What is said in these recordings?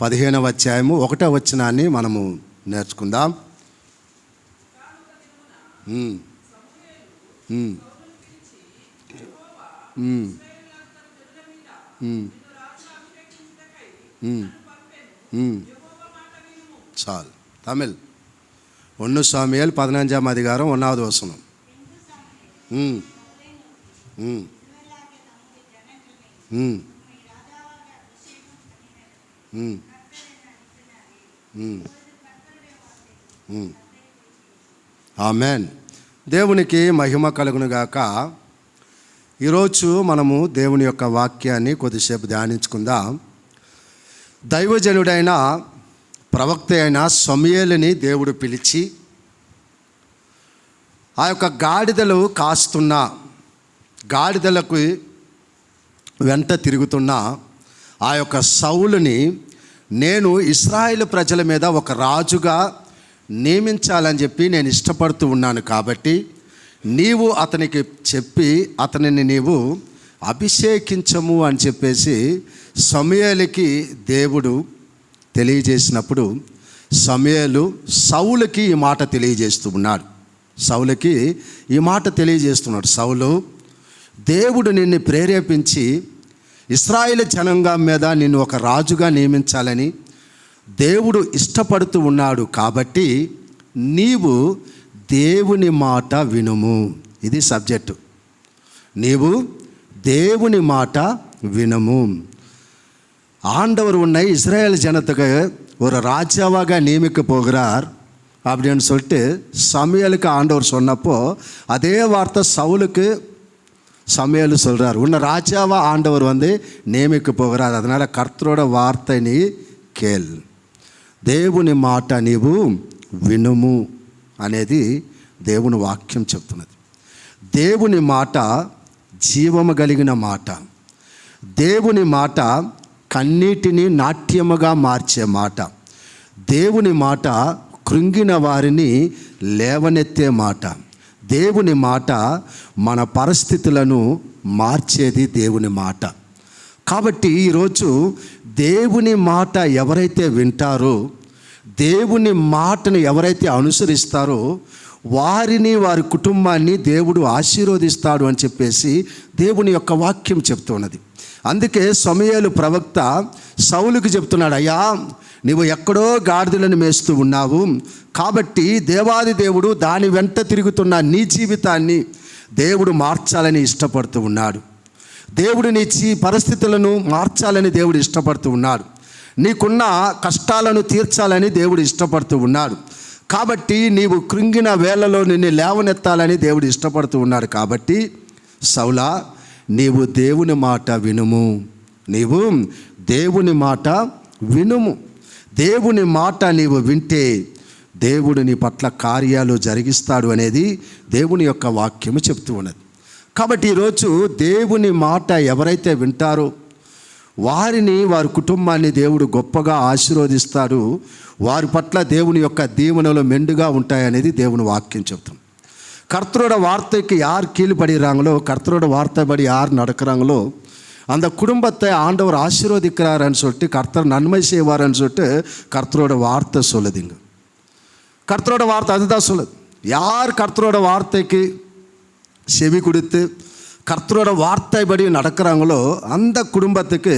15వ అధ్యాయము 1వ వచనాన్ని మనము నేర్చుకుందాం. చాలు. తమిళ్ 1 సాముయేల్ 15వ అధికారం 1వ వచనం. ఆమెన్. దేవునికి మహిమ కలుగునుగాక. ఈరోజు మనము దేవుని యొక్క వాక్యాన్ని కొద్దిసేపు ధ్యానించుకుందాం. దైవజనుడైన ప్రవక్త అయిన సమూయేలుని దేవుడు పిలిచి ఆ యొక్క గాడిదలు కాస్తున్న, గాడిదలకు వెంట తిరుగుతున్న ఆ యొక్క సౌలుని నేను ఇశ్రాయేలు ప్రజల మీద ఒక రాజుగా నియమించాలని చెప్పి నేను ఇష్టపడుతూ ఉన్నాను. కాబట్టి నీవు అతనికి చెప్పి అతనిని నీవు అభిషేకించము అని చెప్పేసి సమూయేలుకి దేవుడు తెలియజేసినప్పుడు సమూయేలు సౌలుకి ఈ మాట తెలియజేస్తూ ఉన్నాడు. సౌలుకి ఈ మాట తెలియజేస్తున్నాడు. సౌలు, దేవుడు నిన్ను ప్రేరేపించి ఇశ్రాయేలు జనాంగం మీద నిన్ను ఒక రాజుగా నియమించాలని దేవుడు ఇష్టపడుతూ ఉన్నాడు. కాబట్టి నీవు దేవుని మాట వినుము. ఇది సబ్జెక్టు. నీవు దేవుని మాట వినుము. ஆண்டவர் உன்னை இஸ்ரேல் ஜனத்துக்கு ஒரு ராஜாவாக நியமிக்க போகிறார் அப்படின்னு சொல்லிட்டு சமூயலுக்கு ஆண்டவர் சொன்னப்போ அதே வார்த்தை சவுலுக்கு சமூயல் சொல்கிறார். உன்னை ராஜாவா ஆண்டவர் நியமிக்க போகிறார். அதனால் கர்த்தரோட వార్త నీ కేల్, దేవుని మాట నీవు వినుము అనేది దేవుని వాక్యం చెప్తున్నది. దేవుని మాట జీవము కలిగిన మాట. దేవుని మాట కన్నీటిని నాట్యముగా మార్చే మాట. దేవుని మాట కృంగిన వారిని లేవనెత్తే మాట. దేవుని మాట మన పరిస్థితులను మార్చేది దేవుని మాట. కాబట్టి ఈరోజు దేవుని మాట ఎవరైతే వింటారో, దేవుని మాటను ఎవరైతే అనుసరిస్తారో వారిని, వారి కుటుంబాన్ని దేవుడు ఆశీర్వదిస్తాడు అని చెప్పేసి దేవుని యొక్క వాక్యం చెప్తున్నది. అందుకే సమూయేలు ప్రవక్త సౌలుకి చెప్తున్నాడు, అయ్యా నీవు ఎక్కడో గాడిదలను మేస్తూ ఉన్నావు. కాబట్టి దేవాది దేవుడు దాని వెంట తిరుగుతున్న నీ జీవితాన్ని దేవుడు మార్చాలని ఇష్టపడుతూ ఉన్నాడు. దేవుడు నీ పరిస్థితులను మార్చాలని దేవుడు ఇష్టపడుతూ ఉన్నాడు. నీకున్న కష్టాలను తీర్చాలని దేవుడు ఇష్టపడుతూ ఉన్నాడు. కాబట్టి నీవు కృంగిన వేళలో నిన్ను లేవనెత్తాలని దేవుడు ఇష్టపడుతూ ఉన్నాడు. కాబట్టి సౌలా, నీవు దేవుని మాట వినుము. నీవు దేవుని మాట వినుము. దేవుని మాట నీవు వింటే దేవుడు నీ పట్ల కార్యాలు జరిగిస్తాడు అనేది దేవుని యొక్క వాక్యము చెప్తూ ఉన్నది. కాబట్టి ఈరోజు దేవుని మాట ఎవరైతే వింటారో వారిని, వారి కుటుంబాన్ని దేవుడు గొప్పగా ఆశీర్వదిస్తాడు. వారి పట్ల దేవుని యొక్క దీవెనలు మెండుగా ఉంటాయనేది దేవుని వాక్యం చెప్తుంది. கர்த்தரோட வார்த்தைக்கு யார் கீழ்படுகிறாங்களோ, கர்த்தரோட வார்த்தைப்படி யார் நடக்கிறாங்களோ அந்த குடும்பத்தை ஆண்டவர் ஆசீர்வதிக்கிறாருன்னு சொல்லிட்டு, கர்த்தர் நன்மை செய்வார்ன்னு சொல்லிட்டு கர்த்தரோட வார்த்தை சொல்லுதுங்க. கர்த்தரோட வார்த்தை அதுதான் சொல்லுது. யார் கர்த்தரோட வார்த்தைக்கு செவி கொடுத்து கர்த்தரோட வார்த்தைப்படி நடக்கிறாங்களோ அந்த குடும்பத்துக்கு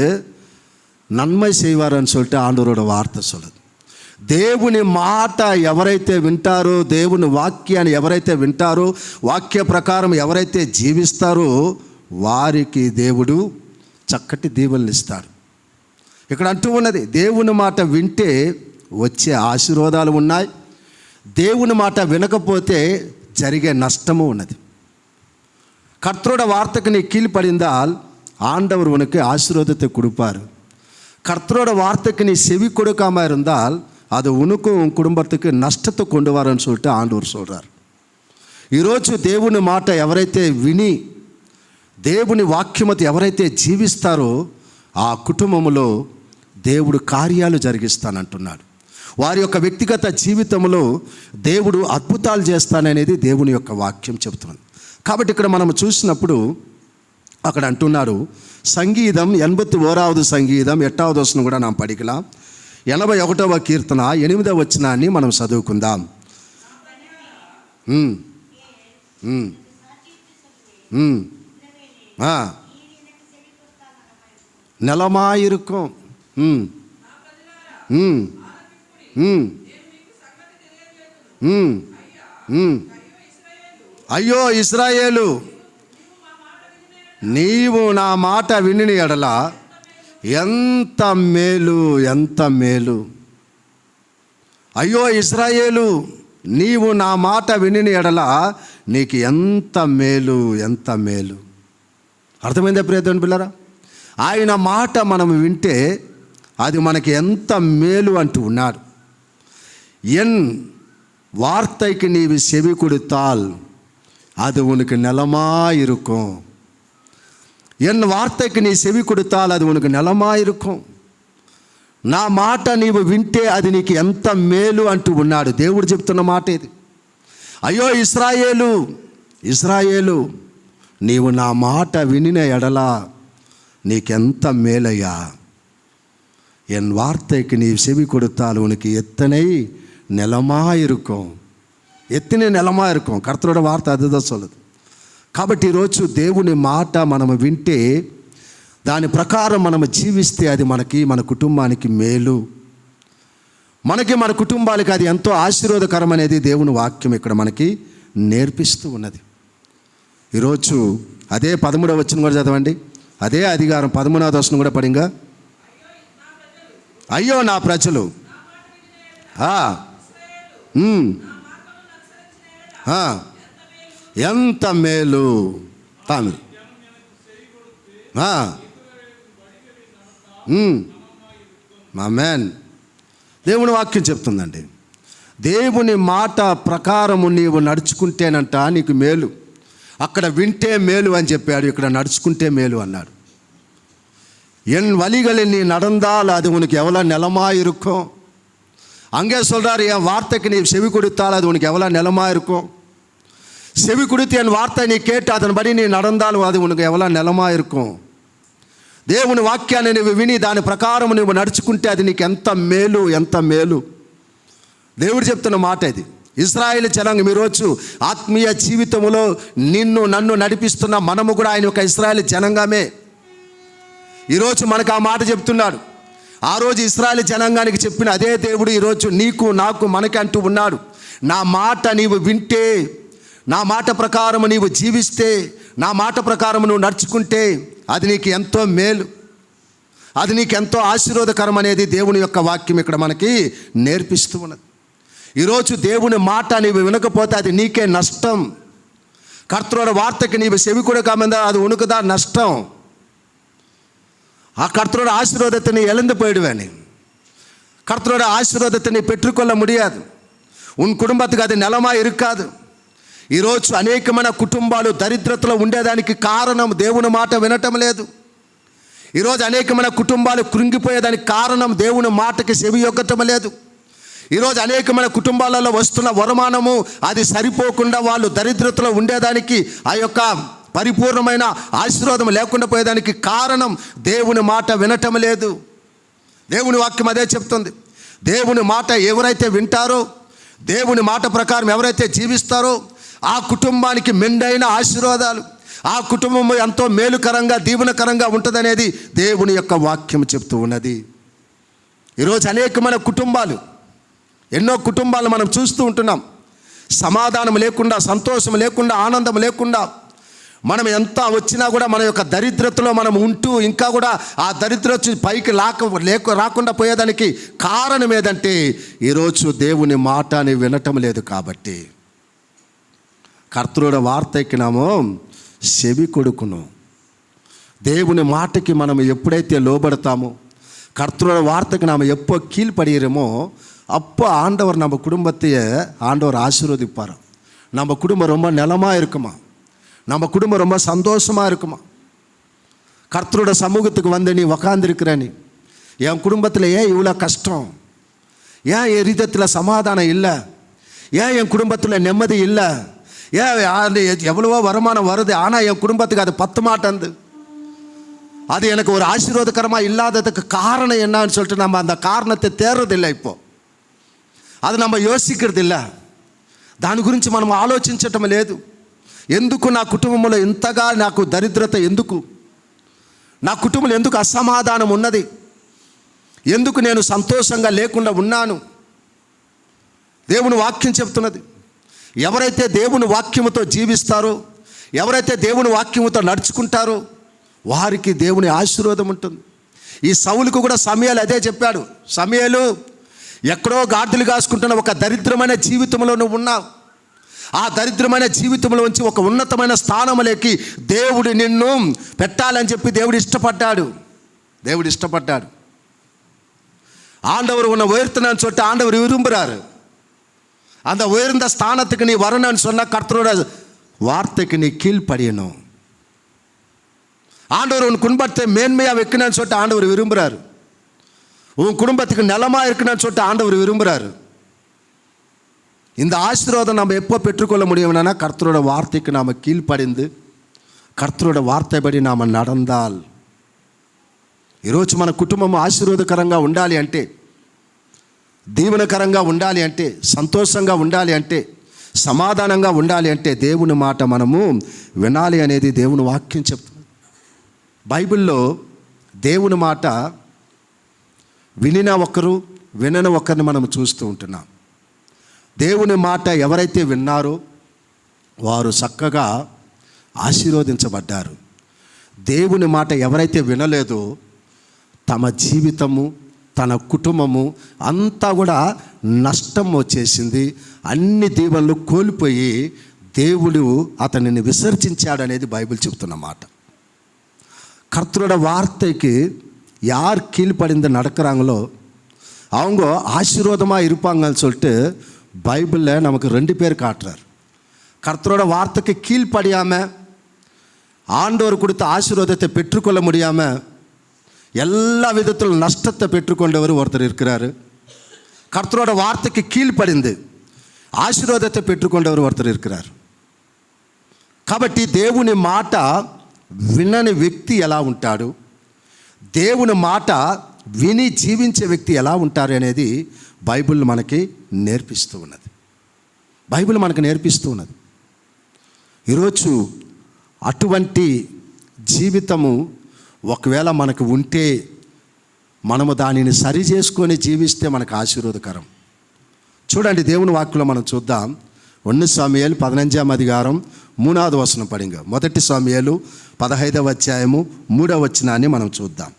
நன்மை செய்வார்ன்னு சொல்லிட்டு ஆண்டவரோட வார்த்தை சொல்லுது. దేవుని మాట ఎవరైతే వింటారో, దేవుని వాక్యాన్ని ఎవరైతే వింటారో, వాక్య ప్రకారం ఎవరైతే జీవిస్తారో వారికి దేవుడు చక్కటి దీవెనలు ఇస్తాడు. ఇక్కడ అంటూ ఉన్నది, దేవుని మాట వింటే వచ్చే ఆశీర్వాదాలు ఉన్నాయి, దేవుని మాట వినకపోతే జరిగే నష్టము ఉన్నది. கர்த்தரோட வார்த்தைக்கு நீ கீழ்ப்படிந்தால் ஆண்டவர் உனக்கு ஆசீர்வாதத்தை கொடுப்பார். கர்த்தரோட வார்த்தைக்கு நீ செவி கொடுக்காம இருந்தால் அது உனக்கும் உன் குடும்பத்துக்கு నష్టத்தை கொண்டு வரன்னு சொல்லிட்டு ఆండవర్ சொல்றார். ఈరోజు దేవుని మాట ఎవరైతే విని దేవుని వాక్యమతి ఎవరైతే జీవిస్తారో ఆ కుటుంబంలో దేవుడు కార్యాలు జరిగిస్తానంటున్నాడు. వారి యొక్క వ్యక్తిగత జీవితంలో దేవుడు అద్భుతాలు చేస్తాననేది దేవుని యొక్క వాక్యం చెబుతున్నది. కాబట్టి ఇక్కడ మనం చూసినప్పుడు అక్కడ అంటున్నాడు, సంగీతం 81வது சங்கீதம் 8வது வசனம் கூட நாம் படிக்கலாம். 81వ కీర్తన 8వ వచనాన్ని మనం చదువుకుందాం. నెలమాయిరుకం. అయ్యో ఇశ్రాయేలు, నీవు నా మాట వినిన ఎడల ఎంత మేలు, ఎంత మేలు. అయ్యో ఇశ్రాయేలు, నీవు నా మాట వినిన ఎడల నీకు ఎంత మేలు, ఎంత మేలు. అర్థమైందా ప్రియమైన పిల్లరా? ఆయన మాట మనం వింటే అది మనకి ఎంత మేలు అంటూ ఉన్నాడు. ఎన్ వార్తకి నీవు చెవి కొడుతాల్ అది ఉనకు నెలమాయిరుకం. ఎన్ వార్తకి నీ చెవి కొడుతాల్ అది ఉనకు నెలమాయిరుకం. నా మాట నీవు వింటే అది నీకు ఎంత మేలు అంటూ ఉన్నాడు. దేవుడు చెప్తున్న మాట ఇది. అయ్యో ఇశ్రాయేలు, ఇశ్రాయేలు, నీవు నా మాట వినిన ఎడల నీకెంత మేలయ్యా. ఎన్ వార్తకి నీ చెవి కొడుతాలు ఉనికి ఎత్తనై నెలమాయిరుకం. ఎత్తిన నెలమాయిరుకం. కర్తరుడ వార్త అదిదా సొల్లదు. కాబట్టి ఈరోజు దేవుని మాట మనము వింటే, దాని ప్రకారం మనము జీవిస్తే అది మనకి, మన కుటుంబానికి మేలు. మనకి, మన కుటుంబాలకి అది ఎంతో ఆశీర్వాదకరం అనేది దేవుని వాక్యం ఇక్కడ మనకి నేర్పిస్తూ ఉన్నది. ఈరోజు అదే 13వ వచనం కూడా చదవండి. అదే అధికారం 13వ వచనం కూడా పడింగా. అయ్యో నా ప్రజలు, ఎంత మేలు. ఆమేన్. దేవుని వాక్యం చెప్తుందండి, దేవుని మాట ప్రకారము నీవు నడుచుకుంటేనంట నీకు మేలు. అక్కడ వింటే మేలు అని చెప్పాడు, ఇక్కడ నడుచుకుంటే మేలు అన్నాడు. ఎన్ వలిகளை நீ நடந்தால் அது உனக்கு எவ்வளோ நிலமாக இருக்கும். அங்கே சொல்கிறார், என் வார்த்தைக்கு நீ செவி கொடுத்தால் அது உனக்கு எவ்வளோ நிலமாக இருக்கும். செவி கொடுத்து என் வார்த்தை நீ கேட்டு அதன்படி நீ நடந்தால் అది உனக்கு எவ்வளோ నిలமாக இருக்கும். దేవుని వాక్యాన్ని నువ్వు విని దాని ప్రకారం నువ్వు నడుచుకుంటే అది నీకు ఎంత మేలు, ఎంత మేలు. దేవుడు చెప్తున్న మాట ఇది. ఇశ్రాయేలు జనాంగం ఈరోజు ఆత్మీయ జీవితంలో నిన్ను నన్ను నడిపిస్తున్న మనము కూడా ఆయన ఒక ఇశ్రాయేలు జనాంగమే. ఈరోజు మనకు ఆ మాట చెప్తున్నాడు. ఆ రోజు ఇశ్రాయేలు జనాంగానికి చెప్పిన అదే దేవుడు ఈరోజు నీకు నాకు మనకి అంటూ ఉన్నాడు. నా మాట నీవు వింటే, నా మాట ప్రకారం నీవు జీవిస్తే, నా మాట ప్రకారం నువ్వు నడుచుకుంటే అది నీకు ఎంతో మేలు, అది నీకు ఎంతో ఆశీర్వాదకరం అనేది దేవుని యొక్క వాక్యం ఇక్కడ మనకి నేర్పిస్తూ ఉన్నది. ఈరోజు దేవుని మాట నీవు వినకపోతే అది నీకే నష్టం. కర్తృ వార్తకి నీవు చెవి కొడకమంద అది ఉనుకుదా నష్టం. ఆ கர்த்தரோட ஆசீர்வாதத்தை நீ இழந்து போயிடுவேன். கர்த்தரோட ஆசீர்வாதத்தை நீ பெற்றுக்கொள்ள முடியாது. உன் కుటుంబத்துக்கு అది నెలమా ఇరుకాదు. ఈరోజు అనేకమైన కుటుంబాలు దరిద్రతలో ఉండేదానికి కారణం దేవుని మాట వినటం లేదు. ఈరోజు అనేకమైన కుటుంబాలు కృంగిపోయేదానికి కారణం దేవుని మాటకి చెవి యొక్కటం లేదు. ఈరోజు అనేకమైన కుటుంబాలలో వస్తున్న వరమానము అది సరిపోకుండా వాళ్ళు దరిద్రతలో ఉండేదానికి, ఆ యొక్క పరిపూర్ణమైన ఆశీర్వాదం లేకుండా పోయేదానికి కారణం దేవుని మాట వినటం లేదు. దేవుని వాక్యం అదే చెప్తుంది. దేవుని మాట ఎవరైతే వింటారో, దేవుని మాట ప్రకారం ఎవరైతే జీవిస్తారో ఆ కుటుంబానికి మెండైన ఆశీర్వాదాలు, ఆ కుటుంబం ఎంతో మేలుకరంగా దీవెనకరంగా ఉంటుందనేది దేవుని యొక్క వాక్యం చెప్తూ ఉన్నది. ఈరోజు అనేకమైన కుటుంబాలు, ఎన్నో కుటుంబాలు మనం చూస్తూ ఉంటున్నాం. సమాధానం లేకుండా, సంతోషం లేకుండా, ఆనందం లేకుండా, మనం ఎంత వచ్చినా కూడా మన యొక్క దరిద్రతలో మనం ఉంటూ ఇంకా కూడా ఆ దరిద్రత పైకి రాకుండా పోయేదానికి కారణం ఏదంటే ఈరోజు దేవుని మాటని వినటం లేదు. కాబట్టి కర్తృడ వార్తకినామో చెవి కొడుకును. దేవుని మాటకి మనం ఎప్పుడైతే లోబడతామో, கர்த்தரோட வார்த்தைக்கு நாம் எப்போ கீழ்ப்படுகிறோமோ அப்போ ஆண்டவர் நம்ம குடும்பத்தையே ஆண்டவர் ஆசீர்வதிப்பார். நம்ம குடும்பம் ரொம்ப நலமாக இருக்குமா, நம்ம குடும்பம் ரொம்ப சந்தோஷமாக இருக்குமா. கர்த்தரோட சமூகத்துக்கு வந்து நீ உக்காந்துருக்கிற, நீ என் குடும்பத்தில் ஏன் இவ்வளோ கஷ்டம், ஏன் என் இதயத்தில் சமாதானம் இல்லை, ஏன் என் குடும்பத்தில் நிம்மதி இல்லை, ஏன் எவ்வளவோ வருமானம் வருது ஆனால் என் குடும்பத்துக்கு அது பத்த மாட்டேன்து. அது எனக்கு ஒரு ஆசீர்வாதகரமாக இல்லாததுக்கு காரணம் என்னன்னு சொல்லிட்டு நம்ம அந்த காரணத்தை தேர்றதில்லை. இப்போ అది நம்ம యోసిக்கிறது இல்லை, దాని గురించి మనం ఆలోచించటం లేదు. ఎందుకు నా కుటుంబంలో ఇంతగా నాకు దరిద్రత, ఎందుకు నా కుటుంబంలో ఎందుకు అసమాధానం ఉన్నది, ఎందుకు నేను సంతోషంగా లేకుండా ఉన్నాను? దేవుని వాక్యం చెప్తున్నది, ఎవరైతే దేవుని వాక్యముతో జీవిస్తారో, ఎవరైతే దేవుని వాక్యముతో నడుచుకుంటారో వారికి దేవుని ఆశీర్వాదం ఉంటుంది. ఈ సౌలుకు కూడా సమూయేలు అదే చెప్పాడు. సమూయేలు, ఎక్కడో గాడిదలు కాసుకుంటున్న ఒక దరిద్రమైన జీవితంలో నువ్వు ఉన్నావు. ఆ దరిద్రమైన జీవితంలో నుంచి ఒక ఉన్నతమైన స్థానంలోకి దేవుడు నిన్ను పెట్టాలని చెప్పి దేవుడు ఇష్టపడ్డాడు. ஆண்டவர் உன்னை உயர்த்தினான்னு சொல்லிட்டு ஆண்டவர் விரும்புகிறாரு. அந்த உயர்ந்த ஸ்தானத்துக்கு நீ வரணும்னு சொன்னால் கர்த்தரோட வார்த்தைக்கு நீ கீழ்ப்படியணும். ஆண்டவர் உன் குடும்பத்தை மேன்மையாக வைக்கணும்னு சொல்லிட்டு ஆண்டவர் விரும்புகிறாரு. உன் குடும்பத்துக்கு நிலமாக இருக்கணும்னு சொல்லிட்டு ஆண்டவர் விரும்புகிறாரு. இந்த ஆசீர்வாதம் நம்ம எப்போ பெற்றுக்கொள்ள முடியும்னா கர்த்தரோட வார்த்தைக்கு நாம் కీழ்పడింది, కర్తరుడ వార్తబడి நாம் నడందాల్. ఈరోజు మన కుటుంబం ఆశీర్వాదకరంగా ఉండాలి అంటే, దీవెనకరంగా ఉండాలి అంటే, సంతోషంగా ఉండాలి అంటే, సమాధానంగా ఉండాలి అంటే దేవుని మాట మనము వినాలి అనేది దేవుని వాక్యం చెప్తుంది. బైబిల్లో దేవుని మాట వినిన ఒకరు, వినని ఒకరిని మనం చూస్తూ ఉంటున్నాం. దేవుని మాట ఎవరైతే విన్నారో వారు చక్కగా ఆశీర్వదించబడ్డారు. దేవుని మాట ఎవరైతే వినలేదో తమ జీవితము, తన కుటుంబము అంతా కూడా నష్టం వచ్చేసింది. అన్ని దీవెనలు కోల్పోయి దేవుడు అతనిని విసర్జించాడు అనేది బైబిల్ చెప్తున్న మాట. கர்த்தரோட வார்த்தைக்கு யார் கீழ்ப்படிந்து நடக்கிறாங்களோ அவங்க ஆசீர்வாதமாக இருப்பாங்கன்னு சொல்லிட்டு பைபிளில் நமக்கு 2 பேர் காட்டுறார். கர்த்தரோட வார்த்தைக்கு கீழ்ப்படியாமல் ஆண்டவர் கொடுத்த ஆசீர்வாதத்தை பெற்றுக்கொள்ள முடியாமல் எல்லா விதத்திலும் நஷ்டத்தை பெற்றுக்கொண்டவர் ஒருத்தர் இருக்கிறார். கர்த்தரோட வார்த்தைக்கு கீழ்ப்படிந்து ఆశీర్వాదத்தை పెట్టుకొండவர் ஒருத்தர் இருக்கிறார். కాబట్టి దేవుని మాట వినని వ్యక్తి ఎలా ఉంటాడు, దేవుని మాట విని జీవించే వ్యక్తి ఎలా ఉంటారు అనేది బైబిల్ మనకి నేర్పిస్తూ ఉన్నది. ఈరోజు అటువంటి జీవితము ఒకవేళ మనకు ఉంటే మనము దానిని సరి చేసుకొని జీవిస్తే మనకు ఆశీర్వాదకరం. చూడండి, దేవుని వాక్యంలో మనం చూద్దాం. 1 సమూయేలు 15వ అధికారం 3వ వచనం పడింగ. 1 సమూయేలు 15వ అధ్యాయము 3వ వచనాన్ని మనం చూద్దాం.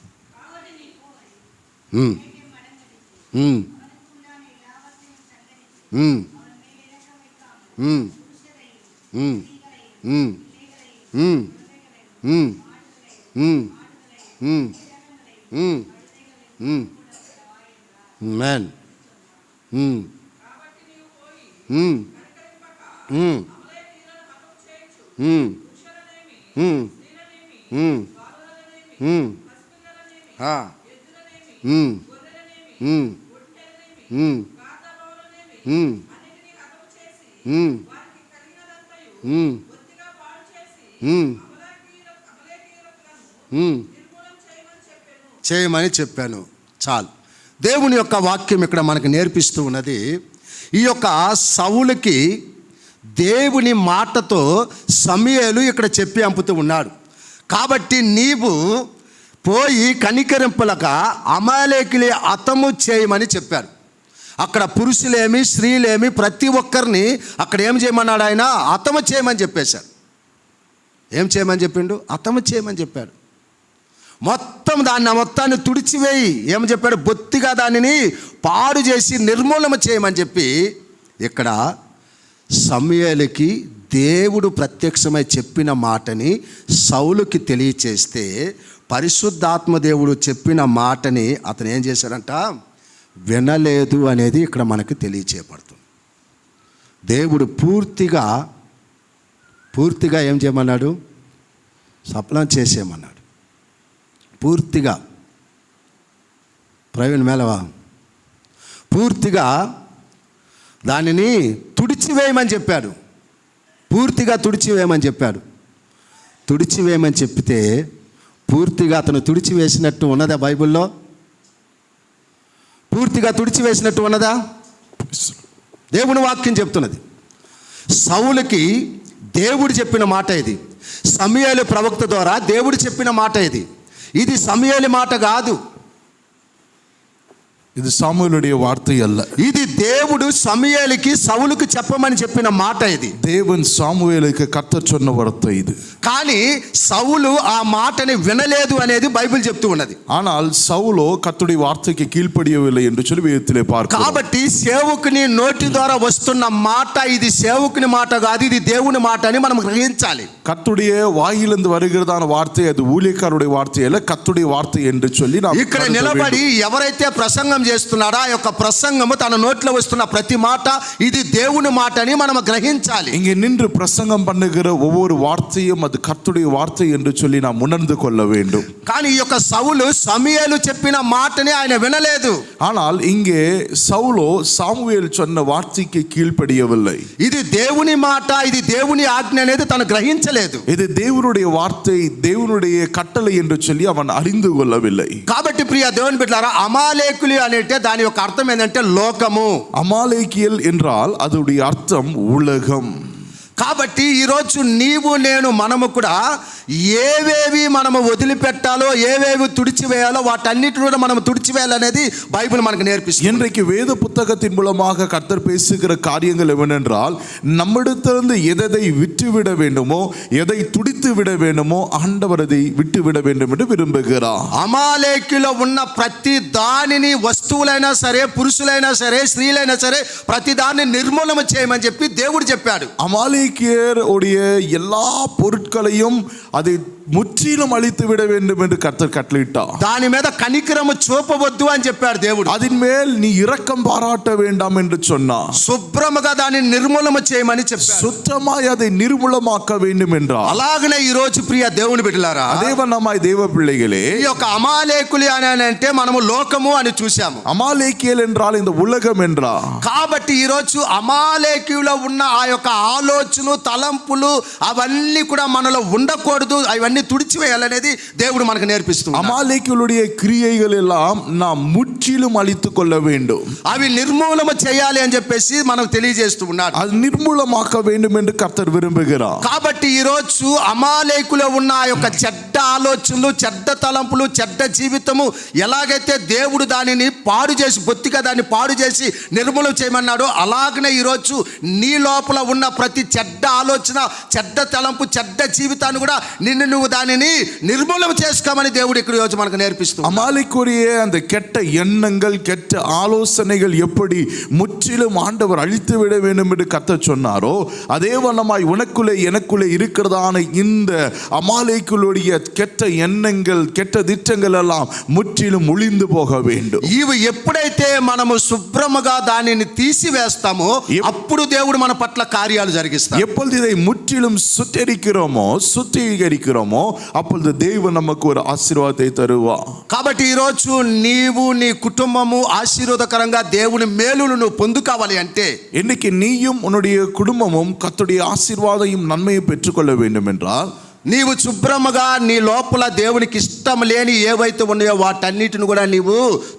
చేయమని చెప్పాను. చాలు. దేవుని యొక్క వాక్యం ఇక్కడ మనకు నేర్పిస్తూ ఉన్నది. ఈ యొక్క సౌలుకి దేవుని మాటతో సమూయేలు ఇక్కడ చెప్పి అంపుతూ ఉన్నాడు. కాబట్టి నీవు పోయి కనికరింపులగా అమాలేకుని హతము చేయమని చెప్పాడు. అక్కడ పురుషులేమి స్త్రీలేమి ప్రతి ఒక్కరిని అక్కడ ఏం చేయమన్నాడు? ఆయన హతము చేయమని చెప్పేశాడు. ఏం చేయమని చెప్పిండు? హతము చేయమని చెప్పాడు. మొత్తాన్ని తుడిచివేయి. ఏమని చెప్పాడు? బొత్తిగా దానిని పాడు చేసి నిర్మూలన చేయమని చెప్పి ఇక్కడ సమూయేలుకి దేవుడు ప్రత్యక్షమై చెప్పిన మాటని సౌలుకి తెలియచేస్తే, పరిశుద్ధాత్మ దేవుడు చెప్పిన మాటని అతను ఏం చేశాడంట? వినలేదు అనేది ఇక్కడ మనకు తెలియచేయబడుతుంది. దేవుడు పూర్తిగా ఏం చేయమన్నాడు? సఫలం చేసేయమన్నాడు. పూర్తిగా ప్రవీణ్ మేళవా పూర్తిగా దానిని తుడిచివేయమని చెప్పాడు. పూర్తిగా తుడిచివేయమని చెప్పాడు. తుడిచివేయమని చెప్పితే పూర్తిగా అతను తుడిచివేసినట్టు ఉన్నదా బైబిల్లో? పూర్తిగా తుడిచివేసినట్టు ఉన్నదా? దేవుని వాక్యం చెప్తున్నది. సౌలుకి దేవుడు చెప్పిన మాట ఇది. సమూయేలు ప్రవక్త ద్వారా దేవుడు చెప్పిన మాట ఇది. ఇది సమూయేలు మాట కాదు, இது சாமுவேலுடைய வார்த்தை அல்ல. ఇది దేవుడు సమూయేలుకి సౌలుకి చెప్పమని చెప్పిన మాట ఇది. தேவன் சாமுவேலுக்கு கர்த்தர் சொன்ன வார்த்தை இது. కానీ సౌలు ఆ మాటని వినలేదు అనేది బైబిల్ చెప్తూ ఉన్నది. ஆனால் సౌలో கர்த்தருடைய வார்த்தைக்கு கீழ்ப்படியவில்லை என்று சொல்லி வேதத்திலே பார்க்கிறோம். కాబట్టి సేవకుని నోటి ద్వారా వస్తున్న మాట ఇది సేవకుని మాట కాదు, ఇది దేవుని మాట అని మనం గ్రహించాలి. கர்த்தருடைய வாயிலிருந்து வருகிறதான வார்த்தை அது ஊழியக்காரருடைய வார்த்தை அல்ல, கர்த்தருடைய வார்த்தை என்று சொல்லி நாம் ఇక్కడ నిలబడి ఎవరైతే ప్రసంగం చేస్తున్నాడో ఆ యొక్క ప్రసంగము తన నోట్లో వస్తున్న ప్రతి మాట ఇది దేవుని మాట అని మనం గ్రహించాలి. இங்கே நின்று பிரசங்கம் பண்ணுகிற ஒவ்வொரு வார்த்தையும் அது கர்த்தருடைய வார்த்தை என்று சொல்லி நாம் உணர்ந்து கொள்ள வேண்டும். కానీ ఈ యొక్క సౌలు సమూయేలు చెప్పిన మాటని ఆయన వినలేదు. ஆனால் இங்கே சவுலோ சாமுவேல் சொன்ன வார்த்தைக்கு கீழ்ப்படியவில்லை. ఇది దేవుని మాట, ఇది దేవుని ఆజ్ఞ అనేది తను గ్రహించలేదు. இது தேவனுடைய வார்த்தை, தேவனுடைய கட்டளை என்று சொல்லி அவன் அறிந்து கொள்ளவில்லை. కాబట్టి ప్రియ దేవుని బిడ్డలారా, అమాలేకులు అంటే దాని యొక్క అర్థం ఏంటంటే లోకము. అమాలేకియల్ என்றால் அதுடைய அர்த்தம் உலகம். కాబట్టి ఈరోజు నీవు నేను మనము కూడా ఏవేవి మనము వదిలిపెట్టాలో, ఏవేవి తుడిచివేయాలో వాటన్నిటిని కూడా మనం తుడిచివేయాలనేది బైబిల్ మనకు నేర్పిస్తుంది. இன்றைக்கு வேத புத்தகத்தின் மூலமாக கர்த்தர் பேசுகிற காரியங்கள் என்னவென்றால், நம்மிடத்திலிருந்து எதை விட்டுவிட வேண்டுமோ, எதை துடித்து விட வேண்டுமோ ஆண்டவர் அதை விட்டுவிட வேண்டும் என்று விரும்புகிறார். అమాలేకులో ఉన్న ప్రతి దానిని, వస్తువులైనా సరే, పురుషులైనా సరే, స్త్రీలైనా సరే, ప్రతి దాన్ని నిర్మూలన చేయమని చెప్పి దేవుడు చెప్పాడు. அமாலேக்கியர் உடைய எல்லா பொருட்களையும் அதை முற்றிலும் அழித்து விட வேண்டும் என்று கர்த்தர் கட்டளையிட்டார். దాని మీద కనికరము చూపవద్దు అని చెప్పాడు దేవుడు. அதன் மேல் நீ இரக்கம் பாராட்ட வேண்டாம் என்று சொன்னார். శుభ్రముగా దాన్ని నిర్మూలన చేయమని చెప్పాడు. சுத்தமாய் அதை நிர்மூலமாக்க வேண்டும் என்றார். అలాగనే ఈ రోజు ప్రియ దేవుని బిడ్డలారా, అదేవన్నమాయి దేవ పిల్లలే, ఈ యొక్క అమాలేకులు అని అంటే మనము లోకము అని చూసాము. అమాలేకియల్ என்றால் இந்த உலகம் என்றா. కాబట్టి ఈ రోజు అమాలేకులో ఉన్న ఆ యొక్క ఆలోచన, తలంపులు అవన్నీ కూడా మనలో ఉండకూడదు, అవన్నీ తుడిచివేయాలనేది దేవుడు మనకు నేర్పిస్తున్నాడు. అమాలేకులుடைய క్రియைகள் எல்லாம் நாம் முற்றிலும் அழித்து கொள்ள வேண்டும். అవి నిర్మూలన చేయాలి అని చెప్పేసి మనకు తెలియజేస్తూ ఉన్నాడు. அது நிர்மூலமாக்க வேண்டும் என்று கர்த்தர் விரும்புகிறார். కాబట్టి ఈ రోజు అమాలేకులో ఉన్న ఆ యొక్క చెడ్డ ఆలోచనలు, చెడ్డ తలంపులు, చెడ్డ జీవితము ఎలాగైతే దేవుడు దానిని పాడు చేసి, బొత్తిగా దాన్ని పాడు చేసి నిర్మూలన చేయమన్నాడో, అలాగనే ఈరోజు నీ లోపల ఉన్న ప్రతి చెడ్డ ఆలోచన, చెడ్డ తలంపు, చెడ్డ జీవితాన్ని కూడా నువ్వు దానిని నిర్మూలన చేసుకోమని దేవుడు ఇక్కడ రోజు మనకు నేర్పిస్తున్నాడు. அமாலேக்குரிய அந்த கெட்ட எண்ணங்கள், கெட்ட ஆலோசனைகள் எப்படி முற்றிலும் ஆண்டவர் அழித்து விட வேண்டும் என்று கர்த்தர் சொன்னாரோ, அதே வண்ணமாய் உனக்குள்ளே எனக்குள்ளே இருக்கிறதான இந்த அமாலேக்குடைய கெட்ட எண்ணங்கள், கெட்ட திட்டங்கள் எல்லாம் முற்றிலும் ஒளிந்து போக வேண்டும். ఇవి ఎప్పుడైతే మనము శుభ్రముగా దానిని తీసివేస్తామో అప్పుడు దేవుడు మన పట్ల కార్యాలు జరిగిస్తాడు. எப்பொழுது இதை முற்றிலும் சுத்திகரிக்கிறோமோ அப்பொழுது தேவன் நமக்கு ஒரு ஆசீர்வாதத்தை தருவார். కాబట్టి ఈ రోజు నీవు, నీ కుటుంబము ఆశీర్వాదకరంగా దేవుని మేలును నువ్వు పొందుకోవాలి అంటే, இன்னைக்கு நீயும் உன்னுடைய குடும்பமும் கர்த்தருடைய ஆசீர்வாதையும் நன்மையை பெற்றுக்கொள்ள வேண்டும் என்றால், నీవు శుభ్రముగా నీ లోపల దేవునికి ఇష్టం లేని ఏవైతే ఉన్నాయో వాటన్నిటిని కూడా నీవు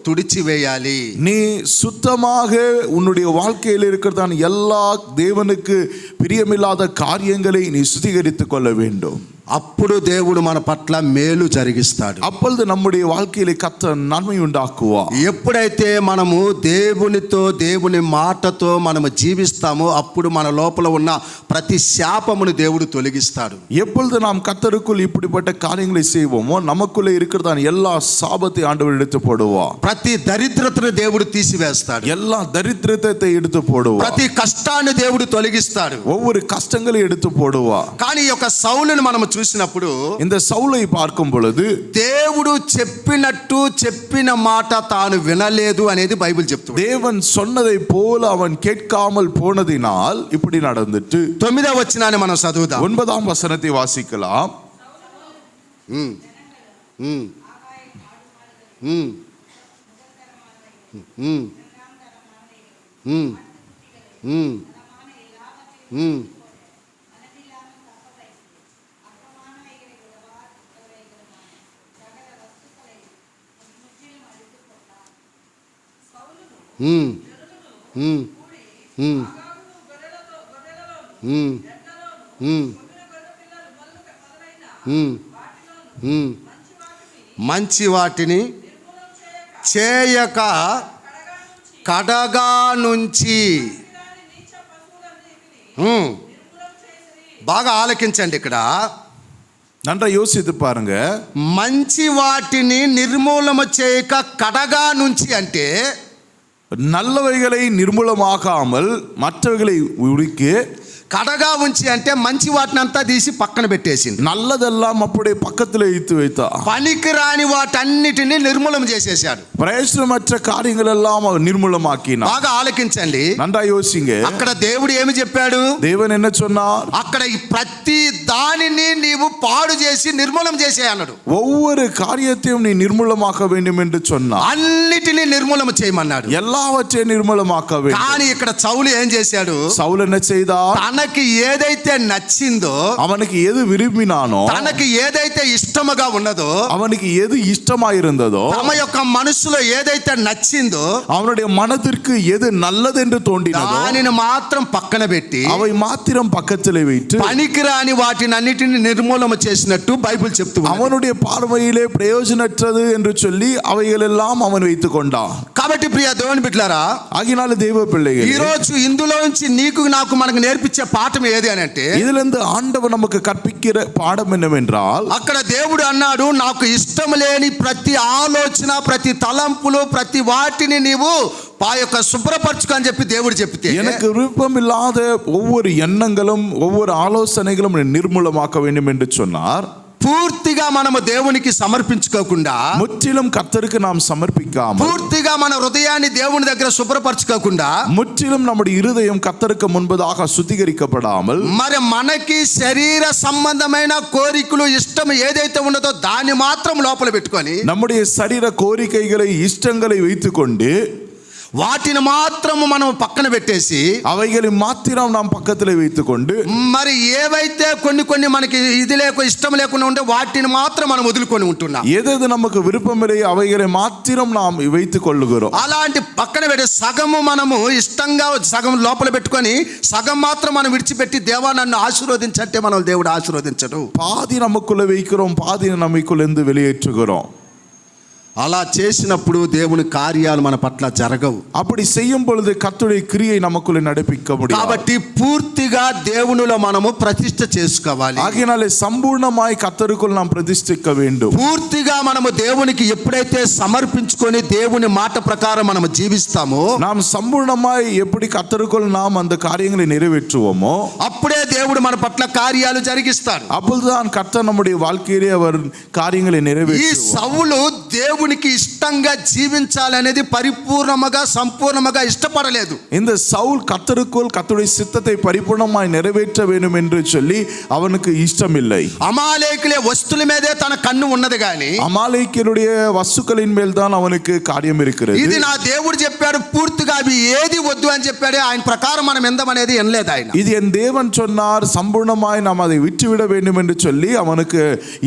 తుడిచివేయాలి. நீ சுத்தமாக உன்னுடைய வாழ்க்கையில் இருக்கிறதான எல்லா தேவனுக்கு பிரியமில்லாத காரியங்களை நீ சுத்திகரித்துக் கொள்ள வேண்டும். అప్పుడు దేవుడు మన పట్ల మేలు జరిగిస్తాడు. அப்பொழுது நம்முடைய வாழ்க்கையிலே கர்த்தர் நன்மை உண்டாக்குவார். ఎప్పుడైతే మనము దేవునితో, దేవుని మాటతో మనము జీవిస్తామో అప్పుడు మన లోపల ఉన్న ప్రతి శాపమును దేవుడు తొలగిస్తాడు. எப்பொழுது நாம் கர்த்தருக்குள் இப்படிப்பட்ட காரியங்களை செய்வோமோ நமக்குள்ளே இருக்கிறதான எல்லா சாபத்தை ஆண்டவர் எடுத்து போடுவார். ప్రతి దరిద్రతను దేవుడు తీసివేస్తాడు. எல்லா దరిద్రத்தை எடுத்து போடுவார். ప్రతి కష్టాన్ని దేవుడు తొలగిస్తాడు. ஒவ்வொரு கஷ்டங்களை எடுத்து போடுவார். కానీ ఈ యొక్క సౌలుని మనం చూసినప్పుడు, இந்த సౌலை பார்க்கும் பொழுது దేవుడు చెప్పిన మాట తాను వినలేదు అనేది బైబిల్ చెప్తుంది. தேவன் சொன்னதை போல அவன் கேட்காமல் போனதினால் இப்படி நடந்துட்டு. 9వ వచనాన్ని మనం చదువుదాం. 9వ వచనத்தை வாசிக்கலாம். ఉమ్, ఉమ్, ఉమ్, ఉమ్, ఉమ్, ఉమ్, ఉమ్. మంచి వాటిని చేయక కడగా నుంచి బాగా ఆలకించండి. ఇక్కడ நன்றா யோசித்து பாருங்க. మంచి వాటిని నిర్మూలన చేయక కడగా నుంచి అంటే நல்லவைகளை நிர்மூலமாகாமல் மற்றவைகளை உரிக்கு కడగా ఉంచి అంటే మంచి వాటిని అంతా తీసి పక్కన పెట్టేసింది. நல்லதெல்லாம் அப்படியே பக்கத்தில் வைத்து வைத்தா పనికి రాని వాటన్నిటిని నిర్మూలన చేసేసాడు. பிரயோஜனமற்ற காரியங்கள் எல்லாம் அவர் நிர்மூலமாக்கினார். బాగా ఆలకించండి. நன்றா யோசிங்க. అక్కడ దేవుడు ఏమి చెప్పాడు? தேவன் என்ன சொன்னார்? అక్కడ ఈ ప్రతి దానిని నీవు పాడు చేసి నిర్మూలన చేసే అన్నాడు. ஒவ்வொரு காரியத்தையும் நீ நிர்மூலமாக்க வேண்டும் என்று சொன்னார். అన్నిటిని నిర్మూలన చేయమన్నాడు. எல்லாவற்றையும் நிர்மூலமாக்க வேண்டும். కానీ ఇక్కడ సౌలు ఏం చేశాడు? சவுல் என்ன செய்தார்? తనకి ఏదైతే నచ్చిందో, அவனுக்கு எது விரும்பினானோ, తనకి ఏదైతే ఇష్టముగా ఉన్నదో, அவனுக்கு எது இஷ்டமாயிருந்ததோ, తమ యొక్క మనసులో ఏదైతే నచ్చిందో, அவனுடைய மனதிற்கு எது நல்லது என்று தோன்றினதோ దానిని మాత్రం పక్కన పెట్టి அவை மாத்திரம் பக்கத்திலே வைத்து పనికిరాని వాటిని అన్నిటిని నిర్మూలన చేసినట్టు బైబిల్ చెప్తుంది. அவனுடைய பார்வையிலே பிரயோஜனற்றது என்று சொல்லி அவைகள் எல்லாம் அவன் வைத்துக் கொண்டான். కాబట్టి ప్రియ దేవుని బిడ్డలారా, ஆகினால தேவ ఈ பிள்ளைகளே, రోజు ఇందులోంచి నీకు నాకు మనకు నేర్పించే పాఠం ఏది అని అంటే, இதிலிருந்து ஆண்டவர் நமக்கு கற்பிக்கிற பாடம் என்னவென்றால், అక్కడ దేవుడు అన్నాడు, నాకు ఇష్టం లేని ప్రతి ఆలోచన, ప్రతి తలంపులు, ప్రతి వాటిని నీవు ఆ యొక్క శుభ్రపరచుకు అని చెప్పి దేవుడు చెప్తే, எனக்கு விருப்பம் இல்லாத ஒவ்வொரு எண்ணங்களும் ஒவ்வொரு ஆலோசனைகளும் நிர்மூலமாக்க வேண்டும் என்று சொன்னார். పూర్తిగా మనము దేవునికి సమర్పించుకోకుండా, முற்றிலும் கர்த்தருக்கு நாம் சமர்ப்பிக்காமல், పూర్తిగా మన హృదయాన్ని దేవుని దగ్గర శుభ్రపరచుకోకుండా, முற்றிலும் நம்முடைய இருதயம் கர்த்தருக்கு முன்பதாக சுத்திகரிக்கப்படாமல், మరి మనకి శరీర సంబంధమైన కోరికలు, ఇష్టం ఏదైతే ఉన్నదో దాన్ని మాత్రం లోపల పెట్టుకొని, நம்முடைய சரீர கோரிக்கைகளை இஷ்டங்களை வைத்துக்கொண்டு వాటిని మాత్రము మనం పక్కన పెట్టేసి, அவைகளை மாத்திரம் நாம் பக்கத்தில் வைத்துக்கொண்டு, మరి ఏవైతే కొన్ని మనకి ఇది లేక ఇష్టం లేకుండా ఉంటే వాటిని మాత్రం మనం వదులుకొని ఉంటున్నాం. எது நமக்கு விருப்பமில்லையோ அவைகளை மாத்திரம் நாம் வைத்துக் கொள்ளுகிறோம். అలాంటి పక్కన పెట్టి సగము మనము ఇష్టంగా సగం లోపల పెట్టుకొని సగం మాత్రం మనం విడిచిపెట్టి, దేవా నన్ను ఆశీర్వదించంటే మనం దేవుడు ఆశీర్వదించడు. பாதி நமக்குள்ள வைக்கிறோம், பாதி நமக்குள்ள இருந்து வெளியேற்றுகிறோம். అలా చేసినప్పుడు దేవుని కార్యాలు మన పట్ల జరగవు. அப்படி செய்யும் பொழுது கர்த்தருடைய கிரியை நமக்குள்ள நடப்பிக்க முடியாது. కాబట్టి పూర్తిగా దేవునిలో మనము ప్రతిష్ఠ చేసుకోవాలి. ஆகையினாலே சம்பூர்ணமாய் கர்த்தருக்குள் நாம் பிரதிஷ்டிக்க வேண்டும். పూర్తిగా మనము దేవునికి ఎప్పుడైతే సమర్పించుకొని దేవుని మాట ప్రకారం మనము జీవిస్తామో, நாம் சம்பூர்ணமாய் எப்படி கர்த்தருக்குள் நாம் அந்த காரியங்களை நிறைவேற்றுவோமோ, అప్పుడే దేవుడు మన పట్ల కార్యాలు జరిగిస్తాడు. அப்பொழுதுதான் கர்த்தர் நம்முடைய வாழ்க்கையிலே அவர் காரியங்களை ఈ நிறைவேற்றுவார். సౌలు దేవునికి ఇష్టంగా జీవించాలనేది పరిపూర్ణముగా సంపూర్ణముగా ఇష్టపడలేదు. இந்த சவுல் கர்த்தருக்குள் கர்த்தருடைய சித்தத்தை பரிபூர்ணமாய் நிறைவேற்ற வேண்டும் என்று சொல்லி அவனுக்கு இஷ்டமில்லை. అమాలేకులే వస్తువుల మీదే తన కన్ను ఉన్నది గాని, அமாலேக்கியருடைய வஸ்துக்களின் மேல் தான் அவனுக்கு காரியம் இருக்கிறது. ఇది నా దేవుడు చెప్పాడు పూర్తిగా అవి ఏది వద్దు అని చెప్పాడు. ఆయన ప్రకారం మనం ఎందమనేది ఎనలేదు ఆయన. இது என் தேவன் சொன்னார், சம்பூர்ணமாய் நாம் அதை விட்டுவிட வேண்டும் என்று சொல்லி அவனுக்கு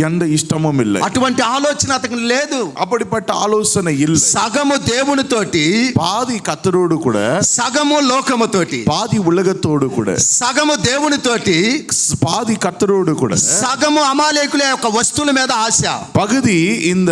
எந்த இஷ்டமும் இல்லை. అటువంటి ఆలోచన అతనికి లేదు. அப்படிப்பட்ட ஆலோசனை இல்லை. సగము దేవునితోటి, பாதி கர்த்தரோடு கூட, సగము లోకముతోటి, பாதி உலகத்தோடு கூட, సగము దేవునితోటి, பாதி கர்த்தரோடு கூட, సగము అమాలేకుల యొక్క వస్తువుల మీద ఆశ, பகுதி இந்த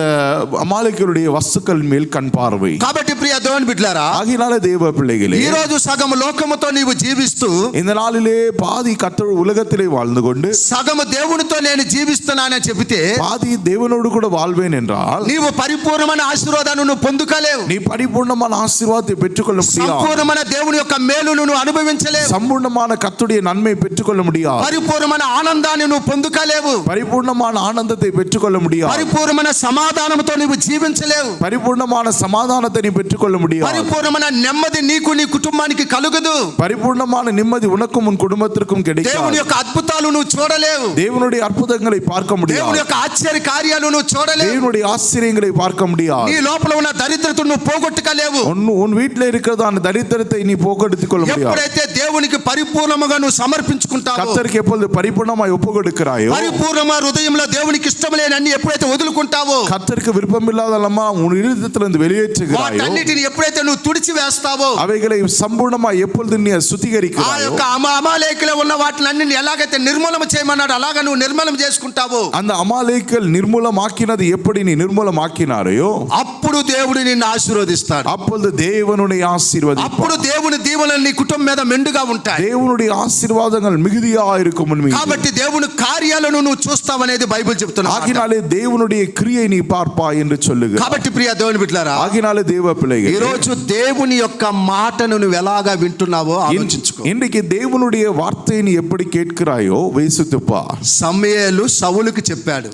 அமாலேக்கியருடைய வஸ்துக்கள் மேல் கண் பார்வை. కాబట్టి ప్రియ దేవుని బిడ్డలారా, ஆகினால தேவ பிள்ளைகளே, ఈ రోజు సగము లోకముతో నీవు జీవిస్తూ, இந்த నాளிலே பாதி கர்த்தர் உலகத்திலே வாழ்ந்து கொண்டு సగము దేవునితో నేను జీవిస్తున్నానని చెబితే, பாதி தேவனோடு கூட வாழ்வேன் என்றால் నీవు పరిపూర్ణమైన ఆశీర్వాదాన్ని నువ్వు పొందుకోలేవు. நீ பரிபூர்ணமான ஆசீர்வாதத்தை பெற்றுக்கொள்ள முடியாது. సంపూర్ణమైన దేవుని యొక్క మేలును నువ్వు అనుభవించలేవు. சம்பூர்ணமான கர்த்தருடைய நன்மை பெற்றுக்கொள்ள முடியாது. పరిపూర్ణమైన ఆనందాన్ని నువ్వు పొందుకోలేవు. பரிபூர்ணமான ஆனந்தத்தை பெற்றுக்கொள்ள முடியாது. పరిపూర్ణమైన సమాధానంతో నీవు జీవించలేవు. பரிபூர்ணமான சமாதானத்தை நீ பெற்றுக்கொள்ள முடியாது. పరిపూర్ణమైన నెమ్మది నీకు నీ కుటుంబానికి కలుగదు. பரிபூர்ணமான நிம்மதி உனக்கும் உன் குடும்பத்திற்கும் దేవుని கிடைக்காது. యొక్క అద్భుతాలు నువ్వు చూడలేవు. தேவனுடைய அற்புதங்களை பார்க்க దేవుని முடியாது. యొక్క ఆశ్చర్య కార్యాలు నువ్వు చూడలేవు. தேவனுடைய ஆச்சரியங்களை பார்க்க முடியாது. నీ లోపల ఉన్న దరిద్రతను నువ్వు పోగొట్టుకోలేవు. உன் வீட்டில் இருக்கிறதான தரித்திரத்தை நீ போக்கெடுத்துக் கொள்ள முடியாது. ఎప్పుడైతే దేవునికి పరిపూర్ణంగా నువ్వు సమర్పించుకుంటావో, கர்த்தருக்கு எப்பொழுது பரிபூர்ணமாய் ஒப்பு கொடுக்கிறாயோ, పరిపూర్ణమ హృదయంలో దేవునికి ఇష్టం లేని అన్ని ఎప్పుడైతే వదులుకుంటావో, கர்த்தருக்கு விருப்பமில்லாதெல்லாம் உன் இருதயத்திலிருந்து வெளியேற்றுகிறாயோ, వాటన్నిటిని ఎప్పుడైతే నువ్వు తుడిచి వేస్తావో, அவைகளை சம்பூர்ணமாய் எப்பொழுது நீ ఆ சுத்திகரிக்கிறாயோ, యొక్క అమాలేకులో ఉన్న వాటిని అన్ని ఎలాగైతే నిర్మూలన చేయమన్నాడు అలాగా నువ్వు నిర్మూలన చేసుకుంటావో, அந்த அமாலேக்கல் நிர்மூலமாக்கினது எப்படி நீ நிர்மூலமாக்கினாரையோ, అప్పుడు దేవుడు నిన్ను ఆశీర్వదిస్తాడు. அப்பொழுது தேவனுடைய ஆசீர்வாதம், అప్పుడు దేవుని దీవెనలు నీ కుటుంబం మీద మెండుగా ఉంటాయి. தேவனுடைய ஆசீர்வாதங்கள் மிகுதியா இருக்கும் உன் மீது. కాబట్టి దేవుని కార్యాలను నువ్వు చూస్తావనేది బైబిల్ చెప్తున్నా. ஆகினாலே தேவனுடைய கிரியை நீ பார்ப்பாய் என்று சொல்லுகிறார். కాబట్టి ప్రియ దేవుని బిడ్డలారా, ஆகினாலே தேவ ఈ பிள்ளைகளே, రోజు దేవుని యొక్క మాటను నువ్వు ఎలాగా వింటున్నావో ఆలోచించుకో. இன்றைக்கு தேவனுடைய வார்த்தையை நீ எப்படி கேட்கிறாயோ யோசித்துப்பா. సమూయేలు సౌలుకి చెప్పాడు,